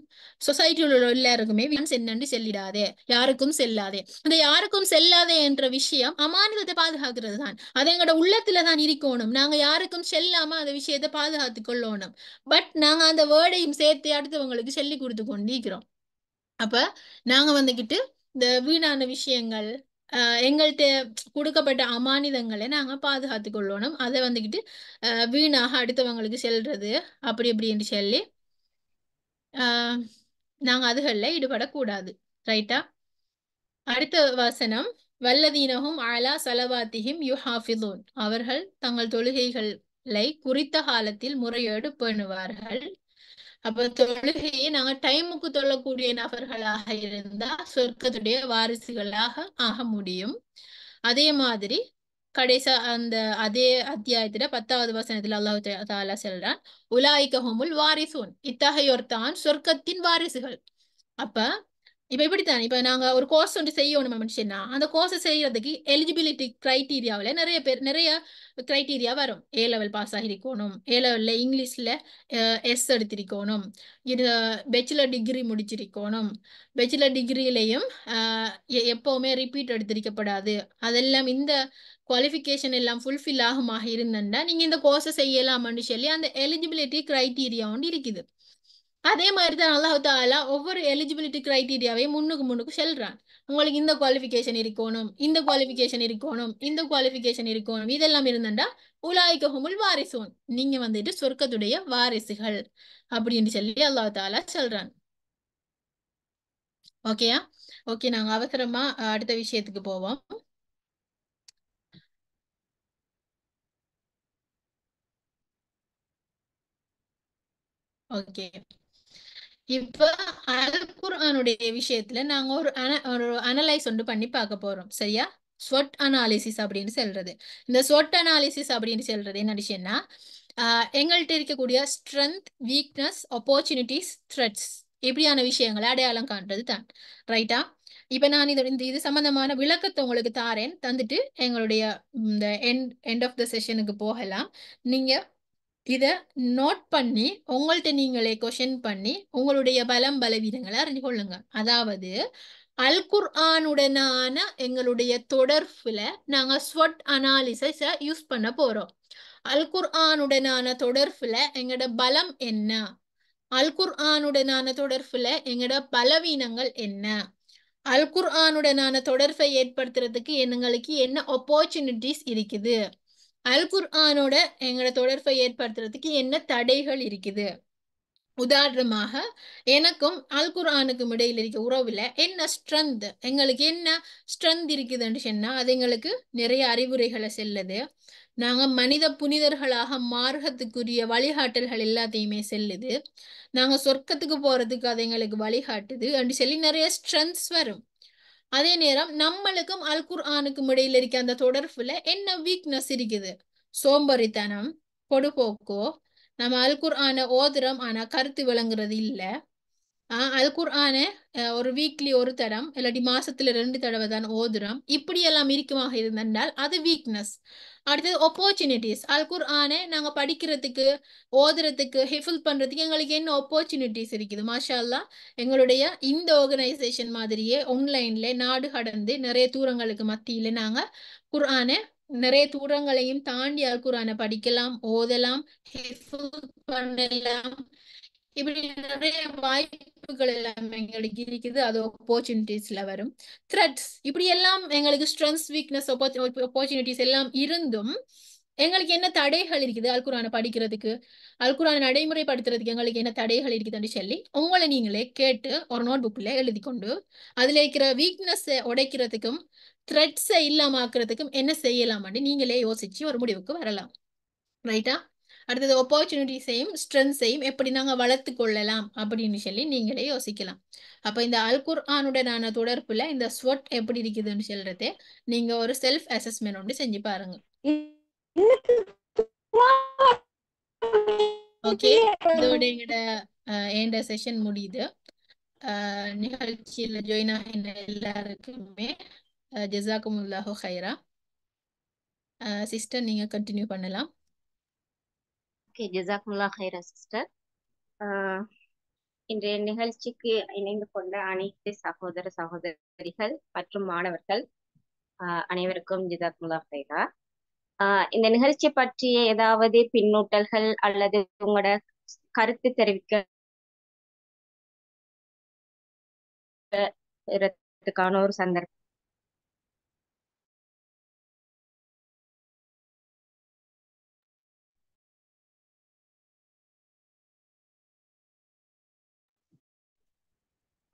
சொசைட்டில உள்ள எல்லாருக்குமே என்னன்னு செல்லிடாதே, யாருக்கும் செல்லாதே. அந்த யாருக்கும் செல்லாதே என்ற விஷயம் அமானிதத்தை பாதுகாக்கிறது தான். அது எங்களோட உள்ளத்துல தான் இருக்கணும். நாங்க யாருக்கும் செல்லாம அந்த விஷயத்தை பாதுகாத்து கொள்ளணும். பட் நாங்க அந்த வேர்டையும் சேர்த்து அடுத்தவங்களுக்கு சொல்லி கொடுத்து கொண்டிருக்கிறோம். அப்ப நாங்க வந்துகிட்டு இந்த வீணான விஷயங்கள் எங்கள்கிட்ட கொடுக்கப்பட்ட அமானிதங்களை நாங்க பாதுகாத்து கொள்ளணும். அதை வந்துகிட்டு வீணாக அடுத்தவங்களுக்கு செல்றது அப்படி இப்படின்னு சொல்லி நாங்க அதுகளில் ஈடுபடக்கூடாது. ரைட்டா? அடுத்த வசனம், வல்லதீனஹும் அலா சலவாத்திஹிம் யுஹாஃபிதூன், அவர்கள் தங்கள் தொழுகைகளை குறித்த காலத்தில் முறையோடு பேணுவார்கள். அப்ப தொழுகையை நாங்க டைமுக்கு தொழக்கூடிய நபர்களாக இருந்தா சொர்க்கத்துடைய வாரிசுகளாக ஆக முடியும். அதே மாதிரி கடைசி அந்த அதே அத்தியாயத்துல 10வது வசனத்துல அல்லாஹ் தஆலா சொல்றான், உலாயிக ஹுமுல் வாரிசூன், இத்தகையோர் தான் சொர்க்கத்தின் வாரிசுகள். அப்ப இப்ப இப்படித்தான், இப்ப நாங்க ஒரு கோர்ஸ் ஒன்று செய்யணும் மனுஷன்னா, அந்த கோர்ஸ் செய்யறதுக்கு எலிஜிபிலிட்டி கிரைட்டீரியாவில் நிறைய கிரைட்டீரியா வரும். ஏ லெவல் பாஸ் ஆகிருக்கணும், ஏ லெவல்ல இங்கிலீஷ்ல எஸ் எடுத்திருக்கணும், இது பேச்சுலர் டிகிரி முடிச்சிருக்கணும், பேச்சுலர் டிகிரியிலையும் எப்பவுமே ரிப்பீட் எடுத்திருக்கப்படாது. அதெல்லாம் இந்த குவாலிஃபிகேஷன் எல்லாம் ஃபுல்ஃபில் ஆகுமாக இருந்தா நீங்க இந்த கோர்ஸை செய்யலாம்னு சொல்லி அந்த எலிஜிபிலிட்டி கிரைட்டீரியா ஒன்று இருக்குது. அதே மாதிரி தான் அல்லாஹ் தாலா ஒவ்வொரு எலிஜிபிலிட்டி கிரைட்டீரியாவையும் முன்னுக்கு சொல்றான். உங்களுக்கு இந்த குவாலிஃபிகேஷன் இருக்கணும், இந்த குவாலிஃபிகேஷன் இருக்கணும், இந்த குவாலிஃபிகேஷன் இருக்கணும், இதெல்லாம் இருந்தண்டா உலாயிக ஹுமுல் வாரிசூன், நீங்க வந்துட்டு சொர்க்கத்துடைய வாரிசுகள் அப்படின்னு சொல்லி அல்லாஹ் தாலா சொல்றான். ஓகேயா? ஓகே, நாங்க அவசரமா அடுத்த விஷயத்துக்கு போவோம். ஓகே, இப்ப அல் குர்ஆனுடைய விஷயத்துல நாங்க ஒரு அனலைஸ் ஒன்று பண்ணி பார்க்க போறோம். சரியா? ஸ்வொட் அனாலிசிஸ் அப்படின்னு சொல்றது. இந்த ஸ்வொட் அனாலிசிஸ் அப்படின்னு சொல்றது என்ன விஷயம்னா, எங்கள்கிட்ட இருக்கக்கூடிய ஸ்ட்ரென்த், வீக்னஸ், ஆப்பர்ச்சுனிட்டிஸ், த்ரெட்ஸ், இப்படியான விஷயங்களை அடையாளம் காண்றது தான். ரைட்டா? இப்ப நான் இது சம்பந்தமான விளக்கத்தை உங்களுக்கு தாரேன், தந்துட்டு எங்களுடைய இந்த எண்ட் ஆஃப் த செஷனுக்கு போகலாம். நீங்க இத நோட் பண்ணி உங்கள்ட்ட நீங்களே கொஷன் பண்ணி உங்களுடைய பலம் பலவீனங்களை அறிஞ்சு கொள்ளுங்க. அதாவது அல் குர்ஆனுடனான எங்களுடைய தொடர்புல நாங்க ஸ்வொட் அனாலிசிஸ யூஸ் பண்ண போறோம். அல் குர்ஆனுடனான தொடர்புல எங்களோட பலம் என்ன, அல் குர்ஆனுடனான தொடர்புல எங்களோட பலவீனங்கள் என்ன, அல் குர்ஆனுடனான தொடர்பை ஏற்படுத்துறதுக்கு எங்களுக்கு என்ன ஆப்பர்ச்சுனிட்டிஸ் இருக்குது, அல் குர்ஆனோட எங்களோட தொடர்பை ஏற்படுத்துறதுக்கு என்ன தடைகள் இருக்குது. உதாரணமாக எனக்கும் அல் குர்ஆனுக்கும் இடையில இருக்க உறவுல என்ன ஸ்ட்ரென்த், எங்களுக்கு என்ன ஸ்ட்ரென்த் இருக்குதுன்னு சொன்னா அது எங்களுக்கு நிறைய அறிவுரைகளை செல்லுது. நாங்க மனித புனிதர்களாக மார்க்கத்துக்குரிய வழிகாட்டல்கள் எல்லாத்தையுமே செல்லுது. நாங்க சொர்க்கத்துக்கு போறதுக்கு அது எங்களுக்கு வழிகாட்டுது அப்படின்னு சொல்லி நிறைய ஸ்ட்ரென்த்ஸ் வரும். அதே நேரம் நம்மளுக்கும் அல் குர்ஆனுக்கும் இடையில இருக்க அந்த தொடர்புல என்ன வீக்னஸ் இருக்குது, சோம்பறித்தனம், பொடுபோக்கோ, நம்ம அல் குர்ஆனை ஓதுறோம் ஆனா கருத்து விளங்குறது இல்ல, அல் குர்ஆனை ஒரு வீக்லி ஒரு தடம் இல்லாட்டி மாசத்துல 2 தடவை தான் ஓதுறோம், இப்படி எல்லாம் இருக்குமாக இருந்தால் அது வீக்னஸ். அடுத்தது ஆப்பர்ச்சுனிட்டிஸ், அல் குர்ஆனை நாங்க படிக்கிறதுக்கு, ஓதுறதுக்கு, ஹிஃபுல் பண்றதுக்கு எங்களுக்கு என்ன ஆப்பர்ச்சுனிட்டிஸ் இருக்குது. மாஷா அல்லாஹ் எங்களுடைய இந்த ஆர்கனைசேஷன் மாதிரியே ஆன்லைன்ல நாடு கடந்து நிறைய தூரங்களுக்கு மத்தியில நாங்க குர்ஆனை நிறைய தூரங்களையும் தாண்டி அல் குர்ஆனை படிக்கலாம், ஓதலாம், ஹிஃபுல் பண்ணலாம். இப்படி நிறைய வாய்ப்புகள் எல்லாம் எங்களுக்கு இருக்குது. அது ஆப்பர்ச்சுனிட்டிஸ்ல வரும். த்ரெட்ஸ், இப்படி எல்லாம் எங்களுக்கு ஸ்ட்ரென்த்ஸ், வீக்னஸ், ஆப்பர்ச்சுனிட்டிஸ் எல்லாம் இருந்தும் எங்களுக்கு என்ன தடைகள் இருக்குது அல் குர்ஆனை படிக்கிறதுக்கு, அல் குர்ஆனை நடைமுறைப்படுத்துறதுக்கு எங்களுக்கு என்ன தடைகள் இருக்குதுன்னு சொல்லி உங்களை நீங்களே கேட்டு ஒரு நோட் புக்ல எழுதி கொண்டு அதுல இருக்கிற வீக்னஸ் உடைக்கிறதுக்கும் த்ரெட்ஸை இல்லாமக்கிறதுக்கும் என்ன செய்யலாம்னு நீங்களே யோசிச்சு ஒரு முடிவுக்கு வரலாம். ரைட்டா? அடுத்தது ஆப்பர்ச்சுனிட்டிஸையும் ஸ்ட்ரென்த்ஸையும் எப்படி நாங்க வளர்த்து கொள்ளலாம் அப்படின்னு சொல்லி நீங்களே யோசிக்கலாம். அப்ப இந்த அல் குர்ஆனுடனான தொடர்புல இந்த ஸ்வொட் எப்படி இருக்குதுன்னு சொல்றதே நீங்க ஒரு செல்ஃப் அசஸ்மெண்ட் ஒன்று செஞ்சு பாருங்க. ஓகே, இதோட எங்களோட செஷன் முடியுது. நிகழ்ச்சியில ஜாயின் ஆகின எல்லாருக்குமே ஜஸாக்குமுல்லாஹு ஹைரா. சிஸ்டர் நீங்க கண்டினியூ பண்ணலாம். ஓகே, ஜஸாக்குமுல்லாஹ் ஹைரா சிஸ்டர். இன்றைய நிகழ்ச்சிக்கு இணைந்து கொண்ட அனைத்து சகோதர சகோதரிகள் மற்றும் மாணவர்கள் அனைவருக்கும் ஜஸாக்குமுல்லாஹ் ஹைரா. இந்த நிகழ்ச்சி பற்றிய ஏதாவது பின்னூட்டல்கள் அல்லது உங்களோட கருத்து தெரிவிக்கிறதுக்கான ஒரு சந்தர்ப்பம்.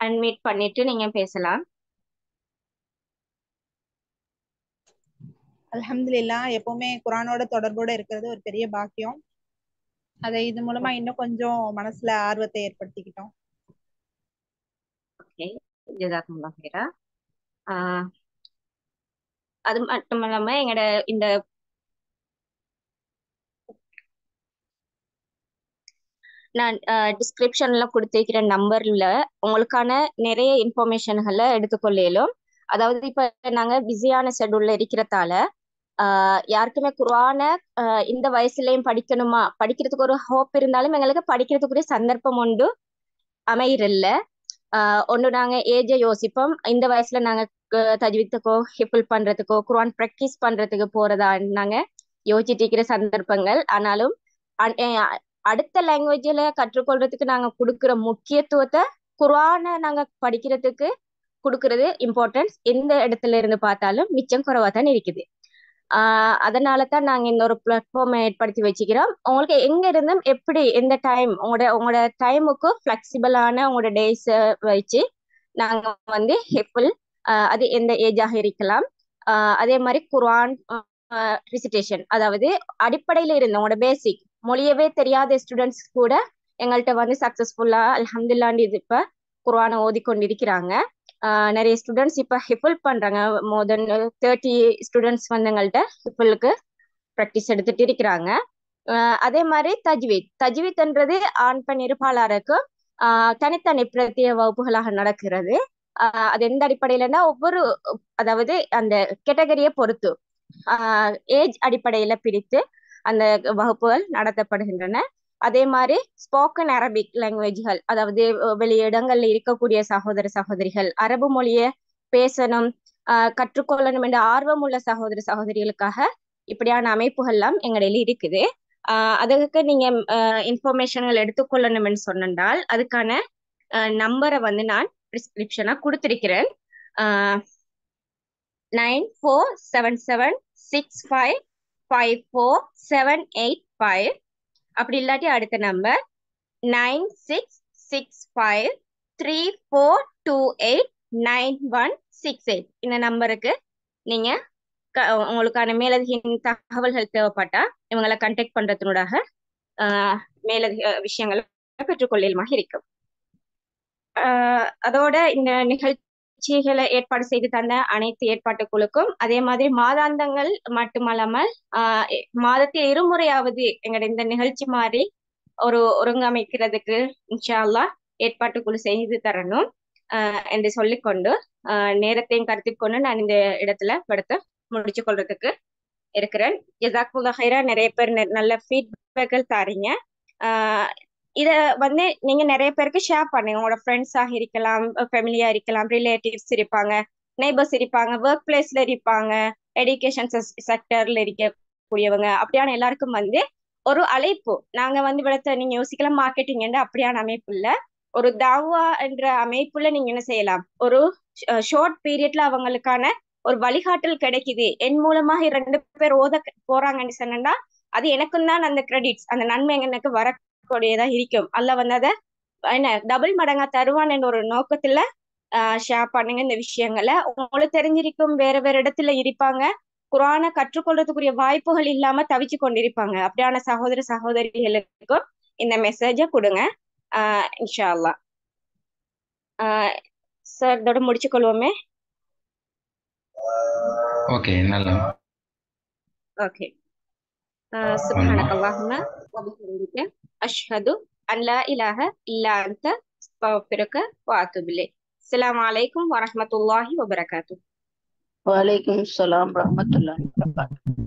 அன்மியூட் பண்ணிட்டு நீங்க பேசலாம். அல்ஹம்துலில்லாஹ், எப்பவுமே குர்ஆனோட தொடர்போட இருக்கிறது ஒரு பெரிய பாக்கியம். அதை இது மூலமா இன்னும் கொஞ்சம் மனசுல ஆர்வத்தை ஏற்படுத்திக்கிட்டோம். ஓகே, ஜஸாக்குமுல்லாஹ் ஹைரா. அது மட்டும் இல்லாம எங்களோட இந்த நான் டிஸ்கிரிப்ஷன்ல கொடுத்திருக்கிற நம்பர்ல உங்களுக்கான நிறைய இன்ஃபர்மேஷன்களை எடுத்துக்கொள்ளலும். அதாவது இப்ப நாங்க பிஸியான ஷெட்யூல்ல இருக்கிறதால யாருக்குமே குர்ஆன இந்த வயசுலயும் படிக்கணுமா, படிக்கிறதுக்கு ஒரு ஹோப் இருந்தாலும் எங்களுக்கு படிக்கிறதுக்குரிய சந்தர்ப்பம் ஒன்று அமையிறல்ல. ஒன்று நாங்க ஏஜை யோசிப்போம், இந்த வயசுல நாங்க தஜ்வீத்துக்கோ ஹிஃபுல் பண்றதுக்கோ குர்ஆன் ப்ராக்டிஸ் பண்றதுக்கு போறதா நாங்க யோசிச்சுட்டு இருக்கிற சந்தர்ப்பங்கள். ஆனாலும் அடுத்த லாங்குவேஜ்ல கற்றுக்கொள்றதுக்கு நாங்க கொடுக்குற முக்கியத்துவத்தை குர்ஆனை நாங்க படிக்கிறதுக்கு கொடுக்கறது இம்பார்ட்டன்ஸ் எந்த இடத்துல இருந்து பார்த்தாலும் மிச்சம் குறைவா தான் இருக்குது. அதனால தான் நாங்க இந்த ஒரு பிளாட்ஃபார்மை ஏற்படுத்தி வச்சுக்கிறோம். உங்களுக்கு எங்க இருந்தும் எப்படி எந்த டைம் உங்களோட டைமுக்கு ஃபிளெக்சிபிளான உங்களோட டேஸை வச்சு நாங்க வந்து ஹிஃபுல் அது எந்த ஏஜாக இருக்கலாம். அதே மாதிரி குர்ஆன் ரிசிட்டேஷன், அதாவது அடிப்படையில இருந்த உங்களோட பேசிக் மொழியவே தெரியாத ஸ்டூடெண்ட்ஸ் கூட எங்கள்கிட்ட வந்து சக்சஸ்ஃபுல்லா அல்ஹம்துலில்லாஹ் இது இப்ப குர்ஆனை ஓதிக்கொண்டிருக்கிறாங்க. நிறைய ஸ்டூடெண்ட்ஸ் இப்ப ஹிஃபுல் பண்றாங்க. மோர் தென் 30 ஸ்டூடெண்ட்ஸ் வந்து எங்கள்கிட்ட ஹிஃபுலுக்கு ப்ராக்டிஸ் எடுத்துட்டு இருக்கிறாங்க. அதே மாதிரி தஜ்வீத்ன்றது ஆண் பெண் இருபாலருக்கு தனித்தனி பிரத்யேக வகுப்புகளாக நடக்கிறது. அது எந்த அடிப்படையிலன்னா ஒவ்வொரு, அதாவது அந்த கேட்டகரியை பொறுத்து ஏஜ் அடிப்படையில பிரித்து அந்த வகுப்புகள் நடத்தப்படுகின்றன. அதே மாதிரி ஸ்போக்கன் அரபிக் லாங்குவேஜ்கள், அதாவது வெளியிடங்கள்ல இருக்கக்கூடிய சகோதர சகோதரிகள் அரபு மொழியை பேசணும் கற்றுக்கொள்ளணும் என்ற ஆர்வம் உள்ள சகோதர சகோதரிகளுக்காக இப்படியான அமைப்புகள் எல்லாம் எங்களிடையில இருக்குது. அதுக்கு நீங்க இன்ஃபர்மேஷன்கள் எடுத்துக்கொள்ளணும்னு சொன்னால் அதுக்கான நம்பரை வந்து நான் டிஸ்கிரிப்ஷனா கொடுத்திருக்கிறேன். 9477655478 அப்படி இல்லாட்டி அடுத்த நம்பர் 966534289168. இந்த நம்பருக்கு நீங்க உங்களுக்கான மேலதிக தகவல்கள் தேவைப்பட்டா இவங்களை கான்டாக்ட் பண்றதுனூடாக மேலதிக விஷயங்களை பெற்றுக்கொள்ளலுமாக இருக்கும். அதோட இந்த நிகழ்ச்சிகளை ஏற்பாடு செய்து தந்த அனைத்து ஏற்பாட்டுக்குழுக்கும், அதே மாதிரி மாதாந்தங்கள் மட்டுமல்லாமல் மாதத்தில் இருமுறையாவது எங்களோட இந்த நிகழ்ச்சி மாதிரி ஒரு ஒருங்கமைக்கிறதுக்கு இன்ஷா அல்லாஹ் ஏற்பாட்டுக்குழு செய்து தரணும் என்று சொல்லிக்கொண்டு நேரத்தையும் கருத்தில் கொண்டு நான் இந்த இடத்துல படுத்து முடிச்சு கொள்றதுக்கு இருக்கிறேன். ஜஸாக்குல்லாஹ் ஹைரா. நிறைய பேர் நல்ல ஃபீட்பேக்கள் தாரீங்க. இத வந்து நீங்க நிறைய பேருக்கு ஷேர் பண்ணுங்க. உங்களோட ஃப்ரெண்ட்ஸாக இருக்கலாம், ஃபேமிலியா இருக்கலாம், ரிலேட்டிவ்ஸ் இருப்பாங்க, நெய்பர்ஸ் இருப்பாங்க, ஒர்க் பிளேஸ்ல இருப்பாங்க, எஜுகேஷன் செக்டர்ல இருக்கக்கூடியவங்க, அப்படியான எல்லாருக்கும் வந்து ஒரு அழைப்பு. நாங்க வந்து விடத்த நீங்க யோசிக்கலாம் மார்க்கெட்டிங் என்ற அப்படியான அமைப்பு இல்ல, ஒரு தாவா என்ற அமைப்புல நீங்க என்ன செய்யலாம், ஒரு ஷார்ட் பீரியட்ல அவங்களுக்கான ஒரு வழிகாட்டல் கிடைக்குது, என் மூலமாக 2 பேர் ஓத போறாங்கன்னு சொன்னா அது எனக்கும் தான் அந்த கிரெடிட்ஸ், அந்த நன்மை எனக்கு வரக்கூடியதா இருக்கும். அல்ல வந்து அதை என்ன டபுள் மடங்கா தருவான் என்ற ஒரு நோக்கத்துல ஷேர் பண்ணுங்க இந்த விஷயங்களை. உங்களுக்கு தெரிஞ்சிருக்கும் வேற வேற இடத்துல இருப்பாங்க, குர்ஆனை கற்றுக்கொள்றதுக்குரிய வாய்ப்புகள் இல்லாம தவிச்சு கொண்டிருப்பாங்க. அப்படியான சகோதர சகோதரிகளுக்கும் இந்த மெசேஜை கொடுங்க இன்ஷா அல்லாஹ். சார் இதோட முடிச்சு கொள்வோமே. ஓகே, நல்லா. ஓகே. சுப்ஹானக்கல்லாஹும்ம வ பிஹம்திக அஷ்ஹது அன் லா இலாஹ இல்லா அன்த அஸ்தக்ஃபிருக வ அத்தூபு இலைக். அஸ்ஸலாமு அலைக்கும் வ ரஹ்மத்துல்லாஹி வ பரகாத்துஹு. வலைக்கும் ஸலாம் ரஹ்மத்துல்லாஹி வ பரகாத்துஹு.